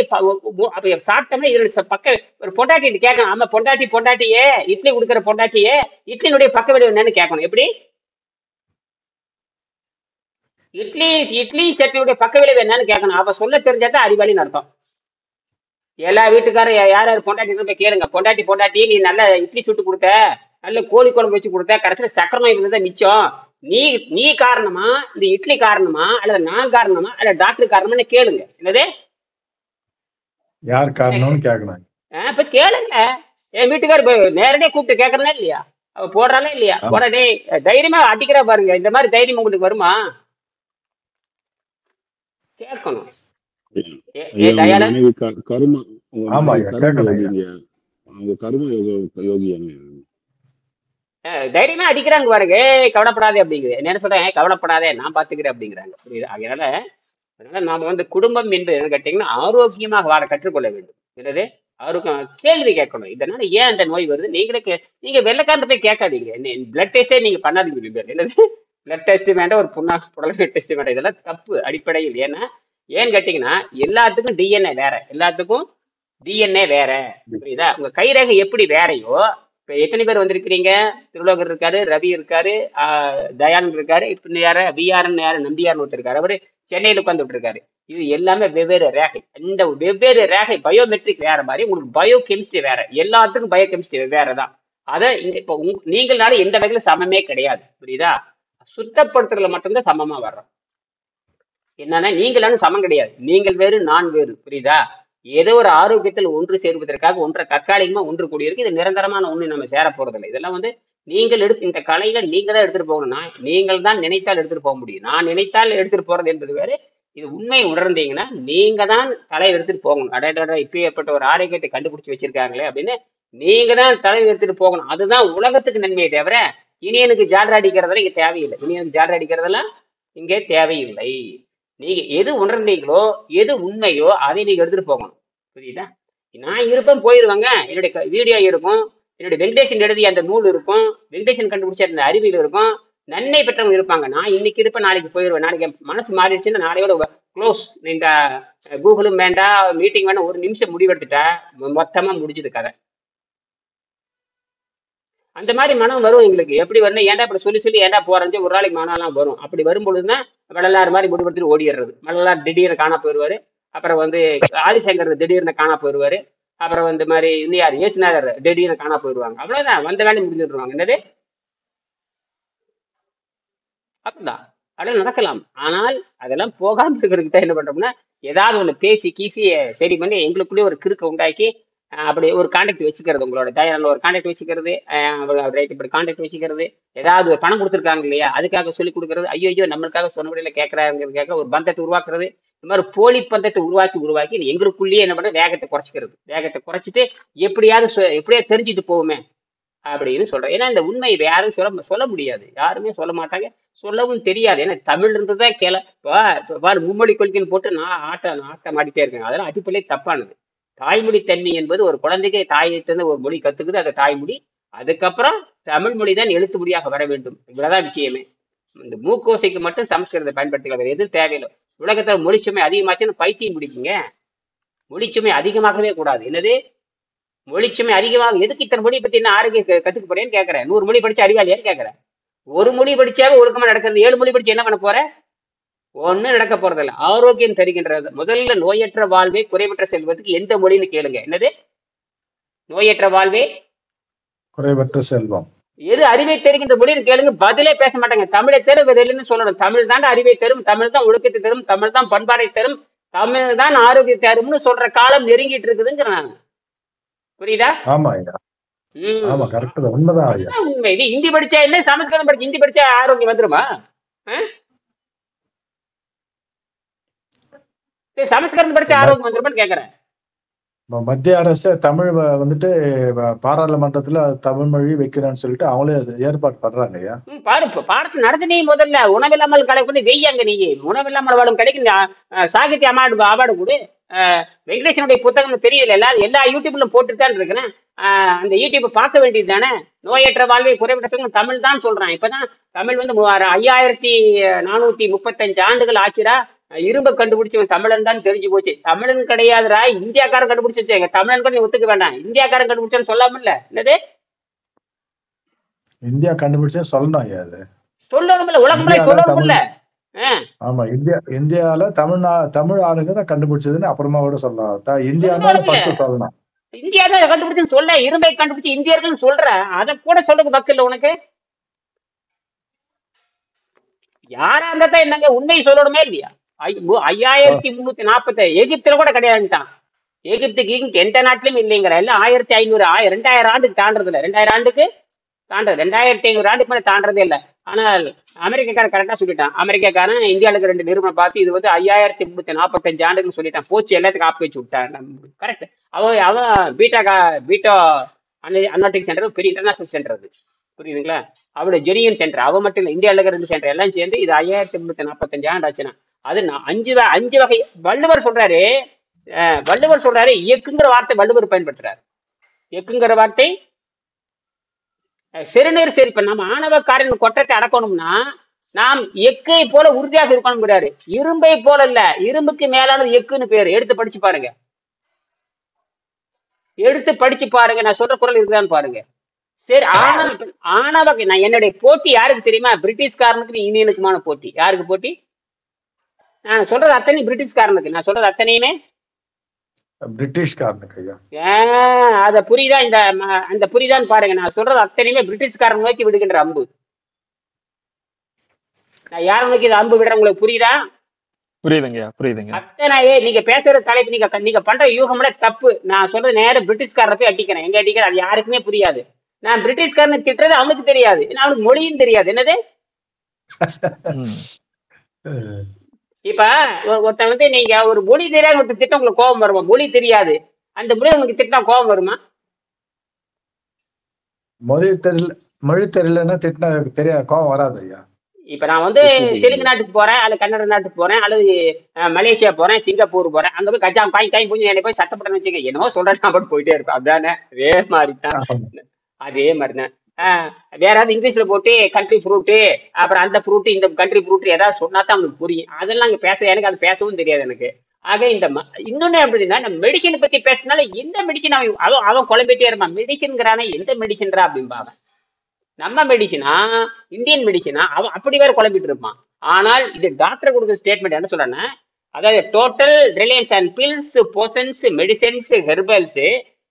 Speaker 1: சாப்பிட்டோம்னா இதுல பக்க ஒரு பொண்டாட்டி கேட்கணும். ஆமா, பொண்டாட்டியே இட்லி கொடுக்குற பொண்டாட்டியே இட்லினுடைய பக்க விளைவு என்னன்னு கேட்கணும். எப்படி? இட்லி சட்னியுடைய பக்க விளைவு என்னன்னு கேட்கணும். அவ சொல்ல தெரிஞ்சாதான் அறிவாளின்னு அர்த்தம். எல்லா வீட்டுக்காரும் யார் பொண்டாட்டி போய் கேளுங்க. பொண்டாட்டி நீ நல்ல இட்லி சுட்டு கொடுத்த, நல்ல கோழி குழம்பு வச்சு கொடுத்த, கடைசியில சக்கரை நோய் வந்ததா மிச்சம். நீ காரணமா, இந்த இட்லி காரணமா, அல்லது நான் காரணமா, அல்ல டாக்டர் காரணமா கேளுங்க. என்னது?
Speaker 4: யார் காரணம்னு கேட்கணும்.
Speaker 1: இப்ப கேளுங்க. என் வீட்டுக்கார் நேரடியா கூப்பிட்டு கேக்குறதா இல்லையா? அவ போடுறாளா இல்லையா?
Speaker 4: ஆமா
Speaker 1: போடா டேய், தைரியமா அடிக்கிறா பாருங்க. இந்த மாதிரி தைரியம் உங்களுக்கு வருமா? கேட்கணும். ஏ
Speaker 3: ஐயா உங்க
Speaker 1: தயாளன்,
Speaker 3: மனைவி கரும உங்க
Speaker 4: ஆமா
Speaker 3: மனைவி
Speaker 4: ஐயா,
Speaker 3: கர்ம
Speaker 4: கேட்கணும் ஐயா.
Speaker 3: யோகிங்க. அவங்க கர்ம யோகி.
Speaker 1: தைரியமா அடிக்கிறாங்க பாருங்க. ஏய் கவலைப்படாதே அப்படிங்குது. என்ன சொல்றேன், கவலைப்படாதே நான் பாத்துக்கிறேன் அப்படிங்கிறாங்க. புரியுது? அதனால நாம வந்து குடும்பம் என்பது என்ன கேட்டீங்கன்னா ஆரோக்கியமாக வாழ கற்றுக்கொள்ள வேண்டும். என்னது ஆரோக்கியம்? கேள்வி கேட்கணும். இதனால ஏன் அந்த நோய் வருது? நீங்க வெள்ளைக்காரன் போய் கேட்காதீங்க. பிளட் டெஸ்டே நீங்க பண்ணாதீங்க. என்னது பிளட் டெஸ்ட் வேண்டாம், ஒரு புடலை டெஸ்ட் வேண்டாம். இதெல்லாம் தப்பு அடிப்படையில். ஏன்னு கேட்டீங்கன்னா எல்லாத்துக்கும் டிஎன்ஏ வேற, எல்லாத்துக்கும் டிஎன்ஏ வேற. புரியுதா? உங்க கைரேகை எப்படி வேறையோ, இப்ப எத்தனை பேர் வந்திருக்கிறீங்க? திருலோகர் இருக்காரு, ரவி இருக்காரு, தயானந்த் இருக்காரு, இப்ப யாரு விஆர்ன்னு யாரு நம்பியார்னு ஒருத்தர் இருக்காரு, அவரு சென்னையில உட்காந்துட்டு இருக்காரு. இது எல்லாமே வெவ்வேறு ரேகை. இந்த வெவ்வேறு ரேகை பயோமெட்ரிக் வேற மாதிரி, உங்களுக்கு பயோ கெமிஸ்ட்ரி வேற. எல்லாத்துக்கும் பயோ கெமிஸ்ட்ரி வெவ்வேறு தான். அதை இங்க இப்ப நீங்களால எந்த வகையில சமமே கிடையாது. புரியுதா? சுத்தப்படுத்துறதுல மட்டும்தான் சமமா வர்றோம். என்னன்னா நீங்களாலும் சமம் கிடையாது. நீங்கள் வேறு, நான் வேறு. புரியுதா? ஏதோ ஒரு ஆரோக்கியத்தில் ஒன்று சேருவதற்காக ஒன்றை தற்காலிகமா ஒன்று கூடியிருக்கு. இது நிரந்தரமான ஒண்ணு நம்ம சேர போறதில்லை. இதெல்லாம் வந்து நீங்கள் இந்த கலையில நீங்க தான் எடுத்துட்டு போகணும்னா, நீங்கள் தான் நினைத்தால் எடுத்துட்டு போக முடியும். நான் நினைத்தால் எடுத்துட்டு போறது என்பது வேறு. இது உண்மையை உணர்ந்தீங்கன்னா நீங்க தான் தலையை எடுத்துட்டு போகணும். அடையாட இப்ப ஏற்பட்ட ஒரு ஆரோக்கியத்தை கண்டுபிடிச்சு வச்சிருக்காங்களே அப்படின்னு நீங்க தான் தலையை எடுத்துட்டு போகணும். அதுதான் உலகத்துக்கு நன்மையை தவிர இனியனுக்கு ஜாலரா அடிக்கிறதெல்லாம் இங்க தேவையில்லை. இனியனுக்கு ஜாலரா அடிக்கிறதெல்லாம் இங்கே தேவையில்லை. நீங்க எது உணர்ந்தீங்களோ, எது உண்மையோ அதை நீங்க எடுத்துட்டு போகணும். புரியுதா? நான் இருப்பேன், போயிருவாங்க. என்னுடைய வீடியோ இருக்கும், என்னுடைய வெங்கடேசன் எழுதிய அந்த நூல் இருக்கும், வெங்கடேசன் கண்டுபிடிச்ச அந்த அறிவியல் இருக்கும், நன்மை பெற்றவங்க இருப்பாங்க. நான் இன்னைக்கு இருப்பேன், நாளைக்கு போயிடுவேன். நாளைக்கு மனசு மாறிடுச்சுன்னா நாளையோட க்ளோஸ். இந்த கூகுளும் வேண்டாம், மீட்டிங் வேண்டாம், ஒரு நிமிஷம் முடிவெடுத்துட்டா மொத்தமா முடிஞ்சது கதை. அந்த மாதிரி மனம் வரும் எங்களுக்கு. எப்படி வரணும், ஏன்டா இப்படி சொல்லி ஏன்டா போறேன்னு ஒரு நாளைக்கு மனம்லாம் வரும். அப்படி வரும்பொழுதுதான் வள்ளலார் மாதிரி முடிவெடுத்துட்டு ஓடிடுறது. வள்ளலார் திடீர்னு காணா போயிடுவாரு. அப்புறம் வந்து ஆதிசங்கர் திடீர்னு காணா போயிடுவாரு. அப்புறம் வந்து மாதிரி இன்னும் யார் இயேசுநாதர் திடீர்னு காணா போயிடுவாங்க. அவ்வளவுதான், வந்த வேலையை முடிஞ்சுட்டுருவாங்க. என்னது அப்படிதான் அதெல்லாம் நடக்கலாம். ஆனால் அதெல்லாம் போகாம இருக்கிறதுக்கு தான் என்ன பண்றோம்னா, ஏதாவது ஒண்ணு பேசி கீசி சரி பண்ணி எங்களுக்குள்ளேயே ஒரு கிறுக்க உண்டாக்கி அப்படி ஒரு கான்டாக்ட் வச்சுக்கிறது. உங்களோட தயாரில் ஒரு கான்டாக்ட் வச்சுக்கிறது, ரைட் இப்படி கான்டாக்ட் வச்சுக்கிறது. ஏதாவது ஒரு பணம் கொடுத்துருக்காங்க இல்லையா, அதுக்காக சொல்லி கொடுக்கறது. ஐயோ நம்மளுக்காக சொன்ன வழியில கேட்கறாங்கிறதுக்காக ஒரு பந்தத்தை உருவாக்குறது. இந்த மாதிரி போலி பந்தத்தை உருவாக்கி எங்களுக்குள்ளேயே என்ன பண்ண வேகத்தை குறைச்சிக்கிறது. வேகத்தை குறைச்சிட்டு எப்படியாவது தெரிஞ்சுட்டு போகுமே அப்படின்னு சொல்றேன். ஏன்னா இந்த உண்மை யாரும் சொல்ல முடியாது. யாருமே சொல்ல மாட்டாங்க, சொல்லவும் தெரியாது. ஏன்னா தமிழ் இருந்துதான் பாரு மும்மொழி கொள்கைன்னு போட்டு நான் ஆட்டம் ஆடிட்டே இருக்கேன். அதெல்லாம் அடிப்படையே தப்பானது. தாய்மொழி தன்மை என்பது ஒரு குழந்தைக்கு தாயிட்ட ஒரு மொழி கத்துக்குது, அது தாய்மொழி. அதுக்கப்புறம் தமிழ் மொழி தான் எழுத்து மொழியாக வர வேண்டும். இவ்வளவுதான் விஷயமே. இந்த மூக்கோசைக்கு மட்டும் சமஸ்கிருதத்தை பயன்படுத்திக்கலாம், வேற எதுவும் தேவையில்லை. உலகத்துல மொழிச்சுமை அதிகமாச்சுன்னு பைத்தியம் பிடிக்குங்க. மொழிச்சுமை அதிகமாகவே கூடாது. என்னது மொழிச்சுமை அதிகமாக? எதுக்கு இத்தனை மொழி பத்தி என்ன ஆரோக்கிய கத்துக்க போறேன்னு கேட்கறேன். 100 மொழி படிச்சு அறிவாளியான்னு கேட்கறேன். ஒரு மொழி படிச்சாவே ஒழுக்கமா நடக்கிறது. 7 மொழி படிச்சு என்ன பண்ண போற? ஒண்ணு நடக்க போறதில்ல. ஆரோக்கியம் தருகின்றது. முதல்ல நோயற்ற வாழ்வே குறைவற்ற செல்வத்துக்கு எந்த மொழின்னு கேளுங்க. என்னது நோயற்ற வாழ்வே
Speaker 4: குறைவற்ற செல்வம்?
Speaker 1: எது அறிவை தருகின்ற மொழின்னு கேளுங்க. பதிலே பேச மாட்டாங்க. தமிழை தரும் வெளியிலன்னு சொல்லணும். தமிழ் தான் அறிவை தரும், தமிழ் தான் ஒழுக்கத்தை தரும், தமிழ் தான் பண்பாடை தரும், தமிழ் தான் ஆரோக்கியம் தரும்னு சொல்ற காலம் நெருங்கிட்டு இருக்குதுங்கிற நான். புரியுதா?
Speaker 4: ஆமா ஐயா, ஆமா கரெக்ட் தான், உண்மைதான் ஐயா.
Speaker 1: உண்மை. நீ ஹிந்தி படிச்சா என்ன, சமஸ்கிருதம் படிச்சு ஹிந்தி படிச்சா ஆரோக்கியம் வந்துருமா? சமஸ்கிருதம் படிச்ச ஆரோக்கியம் வந்துருமான்னு கேக்குறேன்.
Speaker 4: மத்திய அரசு தமிழ் வந்துட்டு பாராளுமன்றத்துல தமிழ் மொழி வைக்கிறேன்னு சொல்லிட்டு அவங்களே ஏற்பாடு பண்றாங்க ஐயா.
Speaker 1: பாடத்தை நடத்தி நீ முதல்ல உணவில்லாமல் கடை கொண்டு வெய்யாங்க. நீ உணவில்லாமல் வாழும் கடைக்கு சாகித்ய அவார்டு கொடு. வெங்கடேசனுடைய புத்தகம் தெரியல, எல்லா யூடியூப்ல போட்டுதான் இருக்கிறேன். அந்த யூடியூப் பார்க்க வேண்டியது தானே. நோயற்ற வாழ்வை குறைவற்ற தமிழ் தான் சொல்றான். இப்பதான் தமிழ் வந்து 5435 ஆண்டுகள் ஆச்சுடா. இரும்ப கண்டுபிடிச்சவன் தமிழன் தான் தெரிஞ்சு போச்சு. தமிழன் கிடையாதுரா, இந்தியாக்காரன் கண்டுபிடிச்சு வச்சாங்க. தமிழன் கூட நீ ஒத்துக்க வேண்டாம், இந்தியாக்காரன் கண்டுபிடிச்சான்னு சொல்லாமல்ல. என்னது
Speaker 4: இந்தியா கண்டுபிடிச்சா சொல்லணும் ஐயா. அது
Speaker 1: சொல்லணும்ல, உலகம்ல சொல்லணும்ல.
Speaker 4: ஆமா, இந்தியால தமிழ் ஆளுங்க தான் கண்டுபிடிச்சதுன்னு அப்புறமா கூட சொல்லலாம். இந்தியா தான் ஃபர்ஸ்ட் சொல்லணும்.
Speaker 1: இந்தியா தான் கண்டுபிடிச்சுன்னு சொல்ல, இரும்பை கண்டுபிடிச்சு இந்தியர்கள் சொல்ற, அதை கூட சொல்றதுக்கு பக்கம் உனக்கு. யாரா இருந்தா என்னங்க, உண்மையை சொல்லணுமே இல்லையா? 5340 எகிப்துல கூட கிடையாதுட்டான். எகிப்துக்கு எந்த நாட்டிலும் இல்லைங்கிற எல்லாம் 1500 2000 ஆண்டுக்கு தாண்டறது இல்லை. 2000 ஆண்டுக்கு தாண்டது 2500 ஆண்டுக்கு மேலே தாண்டதே இல்லை. ஆனால் அமெரிக்காக்காரன் கரெக்டாக சொல்லிட்டான். அமெரிக்காக்காரன் இந்தியாவுக்கு 2 நிறுவனம் பார்த்து இது வந்து 5345 ஆண்டுன்னு சொல்லிட்டான். போச்சு எல்லாத்துக்கும் ஆப்பு வச்சு விட்டான். கரெக்ட். அவன் பீட்டா அனாட்டிக் சென்டர் பெரிய இன்டர்நேஷனல் சென்டர் அது, புரியுதுங்களா? அவருடைய ஜெனியன் சென்டர் அவன் மட்டும் இல்லை, இந்தியாவில் இருக்கிற 2 சென்டர் எல்லாம் சேர்ந்து இது 5345 ஆண்டு ஆச்சுன்னா அது 5 வகை. வள்ளுவர் சொல்றாரு இயக்குங்கிற வார்த்தை வள்ளுவர் பயன்படுத்துறாரு. இயக்குங்கிற வார்த்தை சிறுநீர் இப்ப நம்ம ஆணவக்காரன் கொட்டத்தை அடக்கணும்னா நாம் எக்கை போல உறுதியாக இருக்கணும்ங்கிறாரு. இரும்பை போல இல்ல, இரும்புக்கு மேலானது எக்குன்னு பேரு. எடுத்து படிச்சு பாருங்க, நான் சொல்ற குரல் இருக்குதான்னு பாருங்க. சரி, ஆணவ நான் என்னுடைய போட்டி யாருக்கு தெரியுமா? பிரிட்டிஷ்காரனுக்கு இந்தியனுக்குமான போட்டி. யாருக்கு போட்டி? நான் சொல்றது அத்தனை பிரிட்டிஷ்காரனுக்கு. நான் சொல்றது அத்தனையுமே
Speaker 4: பிரிட்டிஷ்காரனுக்கு.
Speaker 1: அத புரியுதா? அந்த புரியுதான்னு பாருங்க. நான் சொல்றது அத்தனையுமே பிரிட்டிஷ்காரன் நோக்கி விடுகின்ற அம்பு. நான் யார நோக்கி அம்பு விடுறேன் உங்களுக்கு புரியுதா?
Speaker 2: புரியுதுங்க.
Speaker 1: அத்தனையே நீங்க பேசுற தலைப்பு நீங்க பண்ற யூகம்ல தப்பு. நான் சொல்றது நேரம் பிரிட்டிஷ்காரரை போய் அடிக்கிறேன். எங்க அடிக்கிறேன் அது யாருக்குமே புரியாது. நான் பிரிட்டிஷ்காரனை திட்டுறது அவனுக்கு தெரியாது, அவனுக்கு மொழியும் தெரியாது. என்னது இப்ப ஒருத்தன் வந்து நீங்க ஒரு மொழி தெரியாது ஒருத்தர் திட்டம் உங்களுக்கு கோபம் வருமா? மொழி தெரியாது, அந்த மொழி உங்களுக்கு திட்டம் கோபம் வருமா?
Speaker 4: மொழி தெரியலன்னா திட்டினா தெரியாது, கோபம் வராது ஐயா.
Speaker 1: இப்ப நான் வந்து தெலுங்கு நாட்டுக்கு போறேன், அல்லது கன்னட நாட்டுக்கு போறேன், அல்லது மலேசியா போறேன், சிங்கப்பூர் போறேன். அங்க போய் கஜாம் காய் பூஞ்சி என்னை போய் சத்தப்படன்னு வச்சுக்க, என்னவோ சொல்றேன் நான் போட்டு போயிட்டே இருப்பேன். அப்படிதானே? அதே மாதிரிதான் வேற ஏதாவது இங்கிலீஷ்ல போட்டு கண்ட்ரி ஃப்ரூட்டு, அப்புறம் அந்த ஃப்ரூட்டு இந்த கண்ட்ரி ஃப்ரூட்டு ஏதாவது சொன்னா தான் அவனுக்கு புரியும். அதெல்லாம் அங்க பேச எனக்கு அது பேசவும் தெரியாது எனக்கு. ஆக இன்னொன்னு எப்படின்னா, இந்த மெடிசனை பத்தி பேசினால எந்த மெடிசன் அவன் குழம்பிட்டே இருப்பான். மெடிசன்கிறானே எந்த மெடிசன்ரா அப்படின்பாங்க. நம்ம மெடிசனா இந்தியன் மெடிசனா அவன் அப்படி வேற குழம்பிட்டு இருப்பான். ஆனால் இது டாக்டர் கொடுக்குற ஸ்டேட்மெண்ட் என்ன சொல்றேன்னா, அதாவது total reliance and pills, potions, medicines, herbals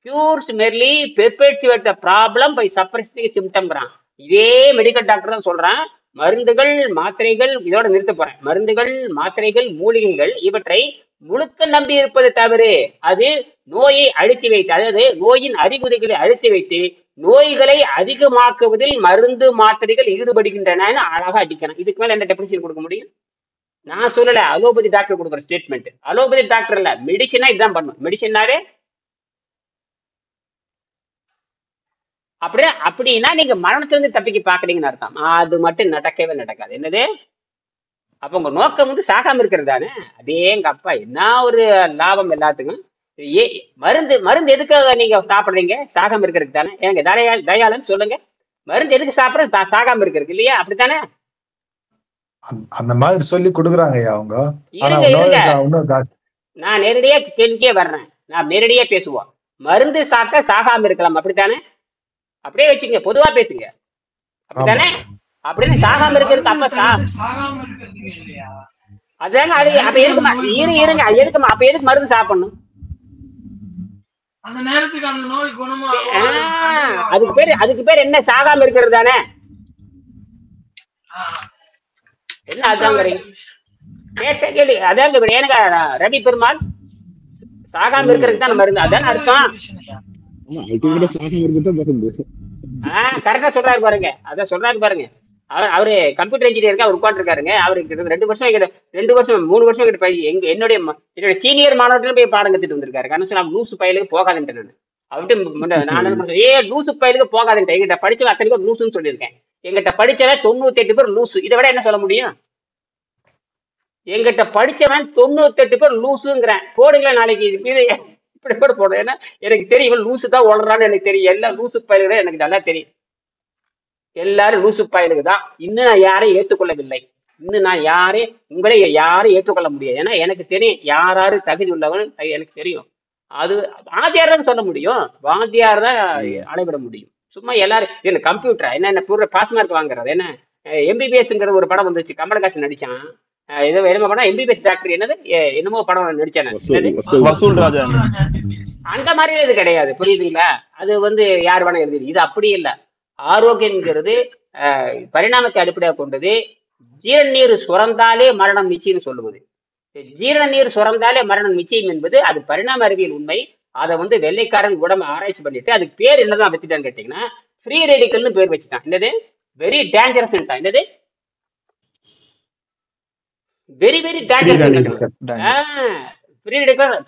Speaker 1: cures merely perpetuate the problem by suppressing the symptom-ங்கிறான். இதே மெடிக்கல் டாக்டர் தான் சொல்றான். மருந்துகள் மாத்திரைகள் இதோட நிறுத்த போறேன். மருந்துகள் மாத்திரைகள் மூலிகைகள் இவற்றை முழுக்க நம்பி இருப்பது தவறு. அது நோயை அழுத்தி வைத்து, அதாவது நோயின் அறிகுறிகளை அழுத்தி வைத்து நோய்களை அதிகமாக்குவதில் மருந்து மாத்திரைகள் ஈடுபடுகின்றன அழகா அடிக்கணும். இதுக்கு மேல என்ன டெபினிஷன் கொடுக்க முடியும்? நான் சொல்லல, அலோபதி டாக்டர் கொடுக்குற ஸ்டேட்மெண்ட். அலோபதி டாக்டர் இல்ல, மெடிசினா இதுதான் பண்ணும். மெடிசினாவே அப்படின்னா நீங்க மரணத்திலிருந்து தப்பிக்க பாக்குறீங்கன்னு அர்த்தம். அது மட்டும் நடக்கவே நடக்காது. என்னது? அப்ப உங்க நோக்கம் வந்து சாகாம இருக்கிறது தானே? அதே எங்க அப்பா என்ன ஒரு லாபம் எல்லாத்துக்கும். மருந்து எதுக்காக நீங்க சாப்பிடுறீங்க? சாகாம இருக்கிறதுக்கு தானே. ஏங்க தயாளன் சொல்லுங்க, மருந்து எதுக்கு சாப்பிடுறது? சாகாம இருக்கிறதுக்கு இல்லையா? அப்படித்தானே?
Speaker 4: அந்த மாதிரி சொல்லி கொடுக்குறாங்க அவங்க.
Speaker 1: நான் நேரடியா கேள்விக்கே வர்றேன், நான் நேரடியா பேசுவோம். மருந்து சாப்பிட்டா சாகாம இருக்கலாம், அப்படித்தானே? அப்படியே வச்சுங்க, பொதுவா பேசுங்க, அப்படித்தானே? அப்படின்னு சாகாம இருக்கிறதுக்கு அதாங்க. அது அப்ப எதுக்குமா இருங்க எதுக்குமா அப்ப எதுக்கு மருந்து சாப்பிடணும்? அதுக்கு பேர் என்ன? சாகாம இருக்கிறது தானே. என்ன அதாங்க கேட்ட கேள்வி? அதாங்க எனக்கு ரவி பெருமாள் சாகாம இருக்கிறதுக்கு தான் மருந்து, அதான அர்த்தம். கரெக்டா சொல்றாரு பாருங்க, அதான் சொல்றாரு பாருங்க. அவரு கம்ப்யூட்டர் இன்ஜினியருக்கு அவர் உட்காந்துருக்காருங்க. அவருக்கு 2 வருஷம் 3 வருஷம் கிட்ட என்னுடைய சீனியர் மாணவர்கள் போய் பாடம் கத்துட்டு வந்திருக்காரு. காரணம் நான் லூசு பயலுக்கு போகாதுன்ட்டு நான் அவர்கிட்ட நான் லூசு பயலுக்கு போகாதுன்ட்டு. எங்கிட்ட படிச்சவன் அத்தனை பேர் லூசுன்னு சொல்லியிருக்கேன். எங்கிட்ட படிச்சவன் 98 பேர் லூசு. இதை விட என்ன சொல்ல முடியும்? எங்கிட்ட படிச்சவன் 98 பேர் லூசுங்கிறேன். போடுங்களேன் நாளைக்கு இப்படி கூட போடுறேன். ஏன்னா எனக்கு தெரியும் லூசு தான் ஓடுறான்னு எனக்கு தெரியும். எல்லாம் லூசு பயலுக்கு எனக்கு நல்லா தெரியும். எல்லாரும் லூசு பயலுக்கு தான். இன்னும் நான் யாரையும் ஏற்றுக்கொள்ளவில்லை. இன்னும் நான் உங்களை யாரையும் ஏற்றுக்கொள்ள முடியாது. ஏன்னா எனக்கு தெரியும் யாராரு தகுதி உள்ளவன் எனக்கு தெரியும். அது வாத்தியார் தான் சொல்ல முடியும், வாத்தியார் தான் அளவிட முடியும். சும்மா எல்லாரும் இல்ல கம்ப்யூட்டரா என்ன பூர்வ பாஸ் மார்க் வாங்குறது என்ன? எம்பிபிஎஸ்ங்கிற ஒரு படம் வந்துச்சு, கமலஹாசன் நடிச்சான். ஏதோ என்னமோ படம், எம்பிபிஎஸ் டாக்டர் என்னமோ படம் நடிச்சானே, அந்த மாதிரி இது கிடையாது. புரியுதுங்களா? அது வந்து யார் வேணா எழுதி. இது அப்படி இல்லை. ஆரோக்கியங்கிறது பரிணாமத்தை அடிப்படையாக கொண்டது. ஜீரநீர் சுரந்தாலே மரணம் நிச்சயம்னு சொல்லுவது. ஜீரண நீர் சுரந்தாலே மரணம் நிச்சயம் என்பது அது பரிணாம அறிவியல் உண்மை. அதை வந்து வெள்ளைக்காரன் உடம்பு ஆராய்ச்சி பண்ணிட்டு அதுக்கு பேர் என்னதான் வச்சுட்டான்னு கேட்டீங்கன்னா ஃப்ரீ ரேடிக்கல்னு பேர் வச்சுட்டான். என்னது வெரி டேஞ்சரஸ். என்னது very very dangerous.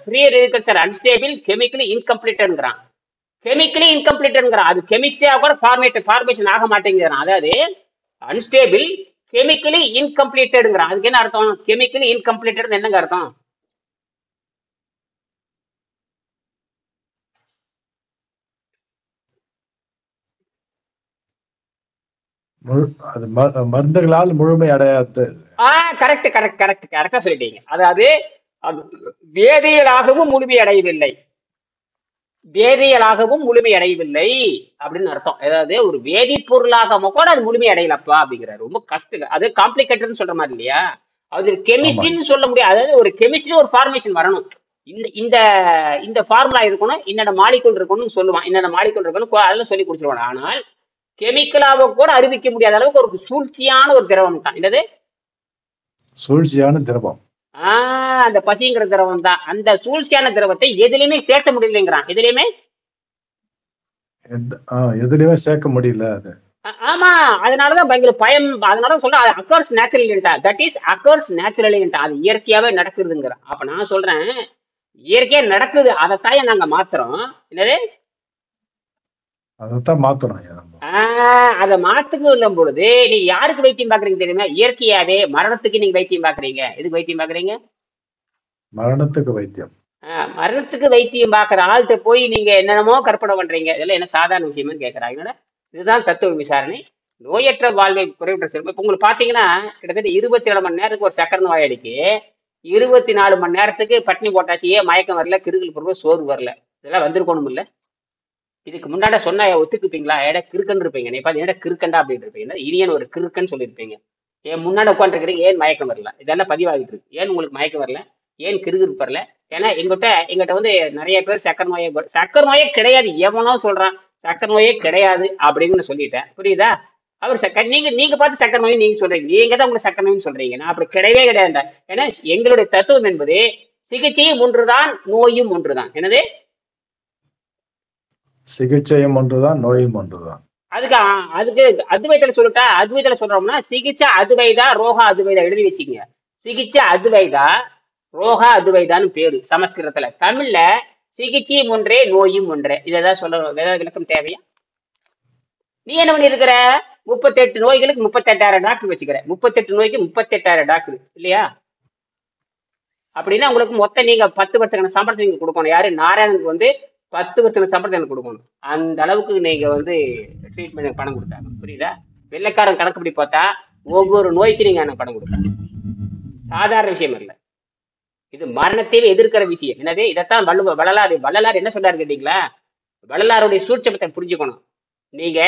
Speaker 1: Free radicals are unstable chemically இன்கம்ப்ளீட்ங்கிறான். கெமிக்கலி இன்கம்ப்ளீட்ங்கிறான். அது கெமிஸ்ட்ரியா கூட ஃபார்மேஷன் ஆக மாட்டேங்கிறான். அதாவது அன்ஸ்டேபிள் கெமிக்கலி இன்கம்ப்ளீட்டட்ங்கிறான். அதுக்கு என்ன அர்த்தம்? கெமிக்கலி இன்கம்ப்ளீட்டட் என்னங்க அர்த்தம்?
Speaker 4: அது மருந்துகளால் முழுமை அடையாது.
Speaker 1: கரெக்டா சொல்லிட்டீங்க. அதாவது வேதியியலாகவும் முழுமை அடையவில்லை, வேதியியலாகவும் முழுமை அடையவில்லை அப்படின்னு அர்த்தம். அதாவது ஒரு வேதிப்பொருளாக கூட அது முழுமை அடையலப்பா அப்படிங்கிறாரு. ரொம்ப கஷ்டம். அது காம்ப்ளிகேட்டட்னு சொல்ற மாதிரி இல்லையா? அது கெமிஸ்ட்ரின்னு சொல்ல முடியாது. அதாவது ஒரு கெமிஸ்ட்ரி ஒரு ஃபார்மேஷன் வரணும். இந்த இந்த ஃபார்முலா இருக்கணும், என்னென்ன மாலிகுல் இருக்கணும்னு சொல்லுவான், என்னென்ன மாலிகுல் இருக்கணும் அதெல்லாம் சொல்லி கொடுத்துருவான். ஆனால் கெமிக்கலாக கூட அறிவிக்க முடியாத அளவுக்கு ஒரு சூழ்ச்சியான ஒரு திரவம் தான். என்னது
Speaker 4: சூழ்ச்சியான திரவம்?
Speaker 1: அந்த பசிங்கிற திரவம் தான். அந்த சூழ்ச்சியான திரவத்தை எதுலையுமே சேர்க்க முடியலைங்கிறான்.
Speaker 4: எதுலையுமே சேர்க்க முடியல. அது
Speaker 1: ஆமா, அதனாலதான் பயங்கர பயம். அதனாலதான் சொல்றேன் அக்கர்ஸ் நேச்சுரலின்டா. தட் இஸ் அக்கர்ஸ் நேச்சுரலின்டா. அது இயற்கையாவே நடக்குதுங்கிறான். அப்ப நான் சொல்றேன் இயற்கையா நடக்குது, அதைத்தான் நாங்க மாத்துறோம். என்னது
Speaker 4: அதைத்தான் மாத்துறோம்.
Speaker 1: அதை மாத்துக்கும் பொழுது நீங்க யாருக்கு வைத்தியம் பாக்குறீங்க தெரியுமா? இயற்கையாவே மரணத்துக்கு நீங்க வைத்தியம் பாக்குறீங்க. எதுக்கு வைத்தியம் பாக்குறீங்க?
Speaker 4: மரணத்துக்கு வைத்தியம்.
Speaker 1: மரணத்துக்கு வைத்தியம் பாக்குற ஆள்கிட்ட போய் நீங்க என்னென்னமோ கற்பனை பண்றீங்க. இதெல்லாம் என்ன சாதாரண விஷயம்னு கேட்கறாங்க. இதுதான் தத்துவ விசாரணை. நோயற்ற வாழ்வை குறைவற்ற செல்வம். இப்ப உங்களுக்கு பாத்தீங்கன்னா கிட்டத்தட்ட 27 மணி நேரத்துக்கு ஒரு சக்கர நோயாளிக்கு 24 மணி நேரத்துக்கு பட்னி போட்டாச்சு. ஏன் மயக்கம் வரல, கிருகல் பொருள் சோறு வரல? இதெல்லாம் வந்திருக்கணும் இல்ல? இதுக்கு முன்னாடி சொன்னா ஒத்துக்குப்பீங்களா? ஏடா கிறுக்கன் இருப்பீங்க. நீ பாத்து ஏடா கிறுக்கண்டா அப்படின்னு இருப்பீங்க. இனியன் ஒரு கிறுக்கன்னு சொல்லியிருப்பீங்க. ஏன் முன்னாடி உட்காந்துருக்கிறீங்க, ஏன் மயக்கம் வரல? இதெல்லாம் பதிவாகிட்டு இருக்கு. ஏன் உங்களுக்கு மயக்கம் வரல, ஏன் கிறுகிறுப்பு வரல? ஏன்னா எங்கிட்ட வந்து நிறைய பேர் சக்கர நோயே கிடையாது, எவனோ சொல்றான் சக்கர நோயே கிடையாது அப்படின்னு சொல்லிட்டேன். புரியுதா? அவர் நீங்க பார்த்து சக்கர நோய் நீங்க சொல்றீங்க, நீங்க தான் உங்களுக்கு சக்கர நோய்னு சொல்றீங்க. நான் அப்படி கிடையவே கிடையாது. ஏன்னா எங்களுடைய தத்துவம் என்பது சிகிச்சையும் ஒன்றுதான், நோயும் ஒன்றுதான். என்னது
Speaker 4: சிகிச்சையும் ஒன்றுதான், நோயும் ஒன்றுதான்.
Speaker 1: அதுக்கு அத்வைதல சொல்லிட்டா, அத்வைதல சொல்றோம்னா சிகிச்சை அதுவைதா, ரோகா அதுவைதா எழுதி வச்சுக்கங்க. சிகிச்சை அதுவைதா, ரோகா அதுவைதான்னு பேரு சமஸ்கிருதத்துல. தமிழ்ல சிகிச்சையும் ஒன்றே, நோயும் ஒன்றே. இதான் சொல்ல விளக்கம் தேவையா? நீ என்ன பண்ணி இருக்கிற? 38 நோய்களுக்கு 38,000 டாக்டர் வச்சுக்கிற. 38 நோய்க்கு 38,000 டாக்டர் இல்லையா? அப்படின்னா உங்களுக்கு மொத்தம் நீங்க 10 வருஷத்துக்கான சம்பளத்தை நீங்க கொடுக்கணும். யாரு? நாராயணனுக்கு வந்து 10 வருஷத்துக்கான சம்பளத்தை எனக்கு கொடுக்கணும். அந்த அளவுக்கு நீங்க வந்து ட்ரீட்மெண்ட் பணம் கொடுத்தாங்க. புரியுதா? வெள்ளைக்காரன் கணக்குப்படி பார்த்தா ஒவ்வொரு நோய்க்கு நீங்க எனக்கு பணம் கொடுத்தாங்க. சாதாரண விஷயம் இல்லை. இது மரணத்தையே எதிர்க்கிற விஷயம். என்னது? இதைத்தான் வள்ளலார் என்ன சொல்றாரு கேட்டீங்களா? வள்ளலாருடைய சூட்சமத்தை புரிஞ்சுக்கணும். நீங்க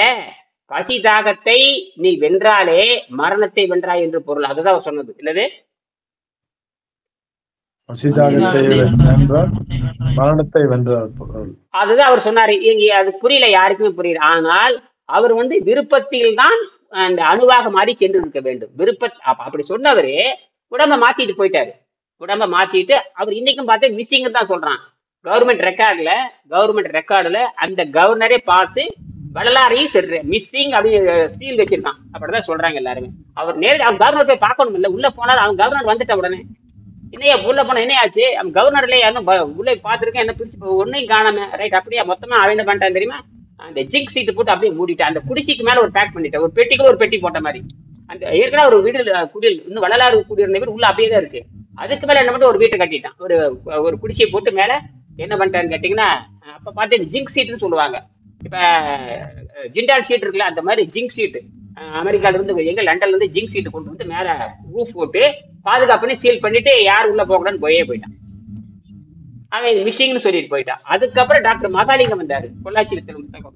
Speaker 1: பசி தாகத்தை நீ வென்றாலே மரணத்தை வென்றாய் என்று பொருள். அதுதான் அவர் சொன்னது. என்னது?
Speaker 4: மரணத்தை வென்றார் பொருள்.
Speaker 1: அதுதான் அவர் சொன்னாரு. அது புரியல, யாருக்குமே புரியல. ஆனால் அவர் வந்து விருப்பத்தில் தான் அந்த அணுவாக மாறி சென்று இருக்க வேண்டும். அப்படி சொன்னவரு உடம்ப மாத்திட்டு போயிட்டாரு. உடம்ப மாத்திட்டு அவர் இன்னைக்கும் பார்த்து மிஸ்ஸிங் தான் சொல்றான். கவர்மெண்ட் ரெக்கார்டுல அந்த கவர்னரே பார்த்து வள்ளலாரையும் சரி மிஸ்ஸிங் அப்படின்னு சீல் வச்சிருக்கான். அப்படிதான் சொல்றாங்க எல்லாருமே. அவர் நேரடி அவன் கவர்னர் போய் பார்க்கணும் இல்ல. உள்ள போனாலும் அவன் கவர்னர் வந்துட்ட உடனே என்னையா உள்ள போனா என்ன ஆச்சு? அவன் கவர்னர்ல யாரும் உள்ள பாத்துருக்கேன், என்ன பிரிச்சு ஒன்னையும் காணாம. ரைட், அப்படியே மொத்தமா அவன் என்ன பண்ணிட்டான் தெரியுமா? அந்த ஜிங்க் சீட்டு போட்டு அப்படியே மூடிட்டான். அந்த குடிசைக்கு மேல ஒரு பேக் பண்ணிட்டேன். ஒரு பெட்டிக்குள்ள ஒரு பெட்டி போட்ட மாதிரி. அந்த ஏற்கனவே ஒரு வீடு குடியில் இன்னும் வள்ளலாறு குடியிருந்த வீடு உள்ள அப்படியே தான் இருக்கு. அதுக்கு மேல என்ன பண்ணிட்டு ஒரு வீட்டை கட்டிட்டான். ஒரு குடிசையை போட்டு மேல என்ன பண்ணிட்டான்னு கேட்டீங்கன்னா, அப்ப பார்த்து ஜிங்க் சீட்டுன்னு சொல்லுவாங்க. இப்ப ஜிண்டால் சீட் இருக்குல்ல, அந்த மாதிரி ஜிங்க் சீட்டு அமெரிக்கால இருந்து எங்க லண்டன்ல இருந்து ஜிங்க் சீட்டு கொண்டு வந்து மேல ரூஃப் போட்டு பாதுகாப்பு சீல் பண்ணிட்டு யார் உள்ள போகக்கூடாதுன்னு போயிட்டான். அவன் மிஷிங்னு சொல்லிட்டு போயிட்டான். அதுக்கப்புறம் டாக்டர் மகாலிங்கம் வந்தாரு, பொள்ளாச்சியில்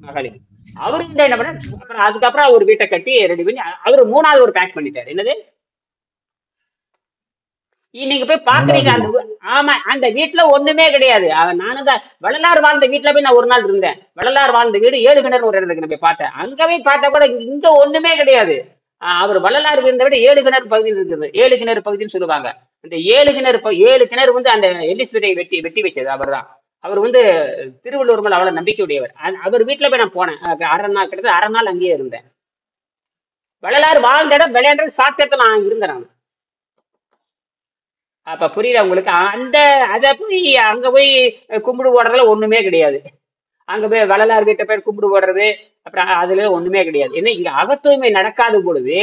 Speaker 1: மகாலிங்கம். அவரு என்ன பண்ண, அப்புறம் அதுக்கப்புறம் ஒரு வீட்டை கட்டி ரெடி பண்ணி அவரு 3வது ஒரு பேக் பண்ணிட்டாரு. என்னது? நீங்க போய் பாக்குறீங்க அந்த வீட்டுல ஒண்ணுமே கிடையாது. நானும் தான் வள்ளலார் வாழ்ந்த வீட்டுல போய் நான் ஒரு நாள் இருந்தேன். வள்ளலார் வாழ்ந்த வீடு 7 கிணறு ஒரு இடத்துக்கு போய் பார்த்தேன். அங்கவே பார்த்தா கூட இங்க ஒண்ணுமே கிடையாது. அவர் வள்ளலார் இருந்த விட 7 கிணறு பகுதியில் இருக்குது. 7 கிணறு பகுதின்னு சொல்லுவாங்க. அந்த 7 கிணறு வந்து அந்த எலிசபெத்தை வெட்டி வெட்டி வச்சது அவர் தான். அவர் வந்து திருவள்ளுவர் மேல அவ்வளவு நம்பிக்கை உடையவர். அவர் வீட்டுல போய் நான் போனேன். அரை நாள் கிட்டத்தட்ட அரை நாள் அங்கேயே இருந்தேன். வள்ளலார் வாழ்ந்த இடம் விளையாடுறது சாப்பிட்ட இடத்துல நான் இருந்தேன் நான். அப்ப புரியுதா உங்களுக்கு? அத போய் அங்க போய் கும்பிடு போடுறதுல ஒண்ணுமே கிடையாது. அங்க போய் வள்ளலார் வீட்டை போய் கும்பிடு போடுறது அப்புறம் அதுல ஒண்ணுமே கிடையாது. ஏன்னா இங்க அகத்தூய்மை நடக்காத பொழுது,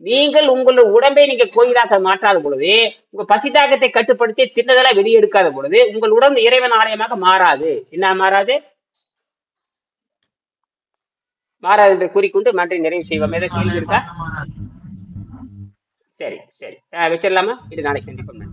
Speaker 1: நீங்கள் உங்களோட உடம்பை நீங்க கோயிலாக மாற்றாத பொழுது, உங்க பசிதாகத்தை கட்டுப்படுத்தி தின்னதெல்லாம் வெளியெடுக்காத பொழுது, உங்கள் உடம்பு இறைவன் ஆலயமாக மாறாது. என்ன மாறாது? மாறாது என்று கூறிக்கொண்டு மற்ற நிறைவு செய்வோம். ஏதோ கேள்வி இருக்கா? சரி சரி வச்சிடலாமா? இது நாளைக்கு சந்திப்போம்.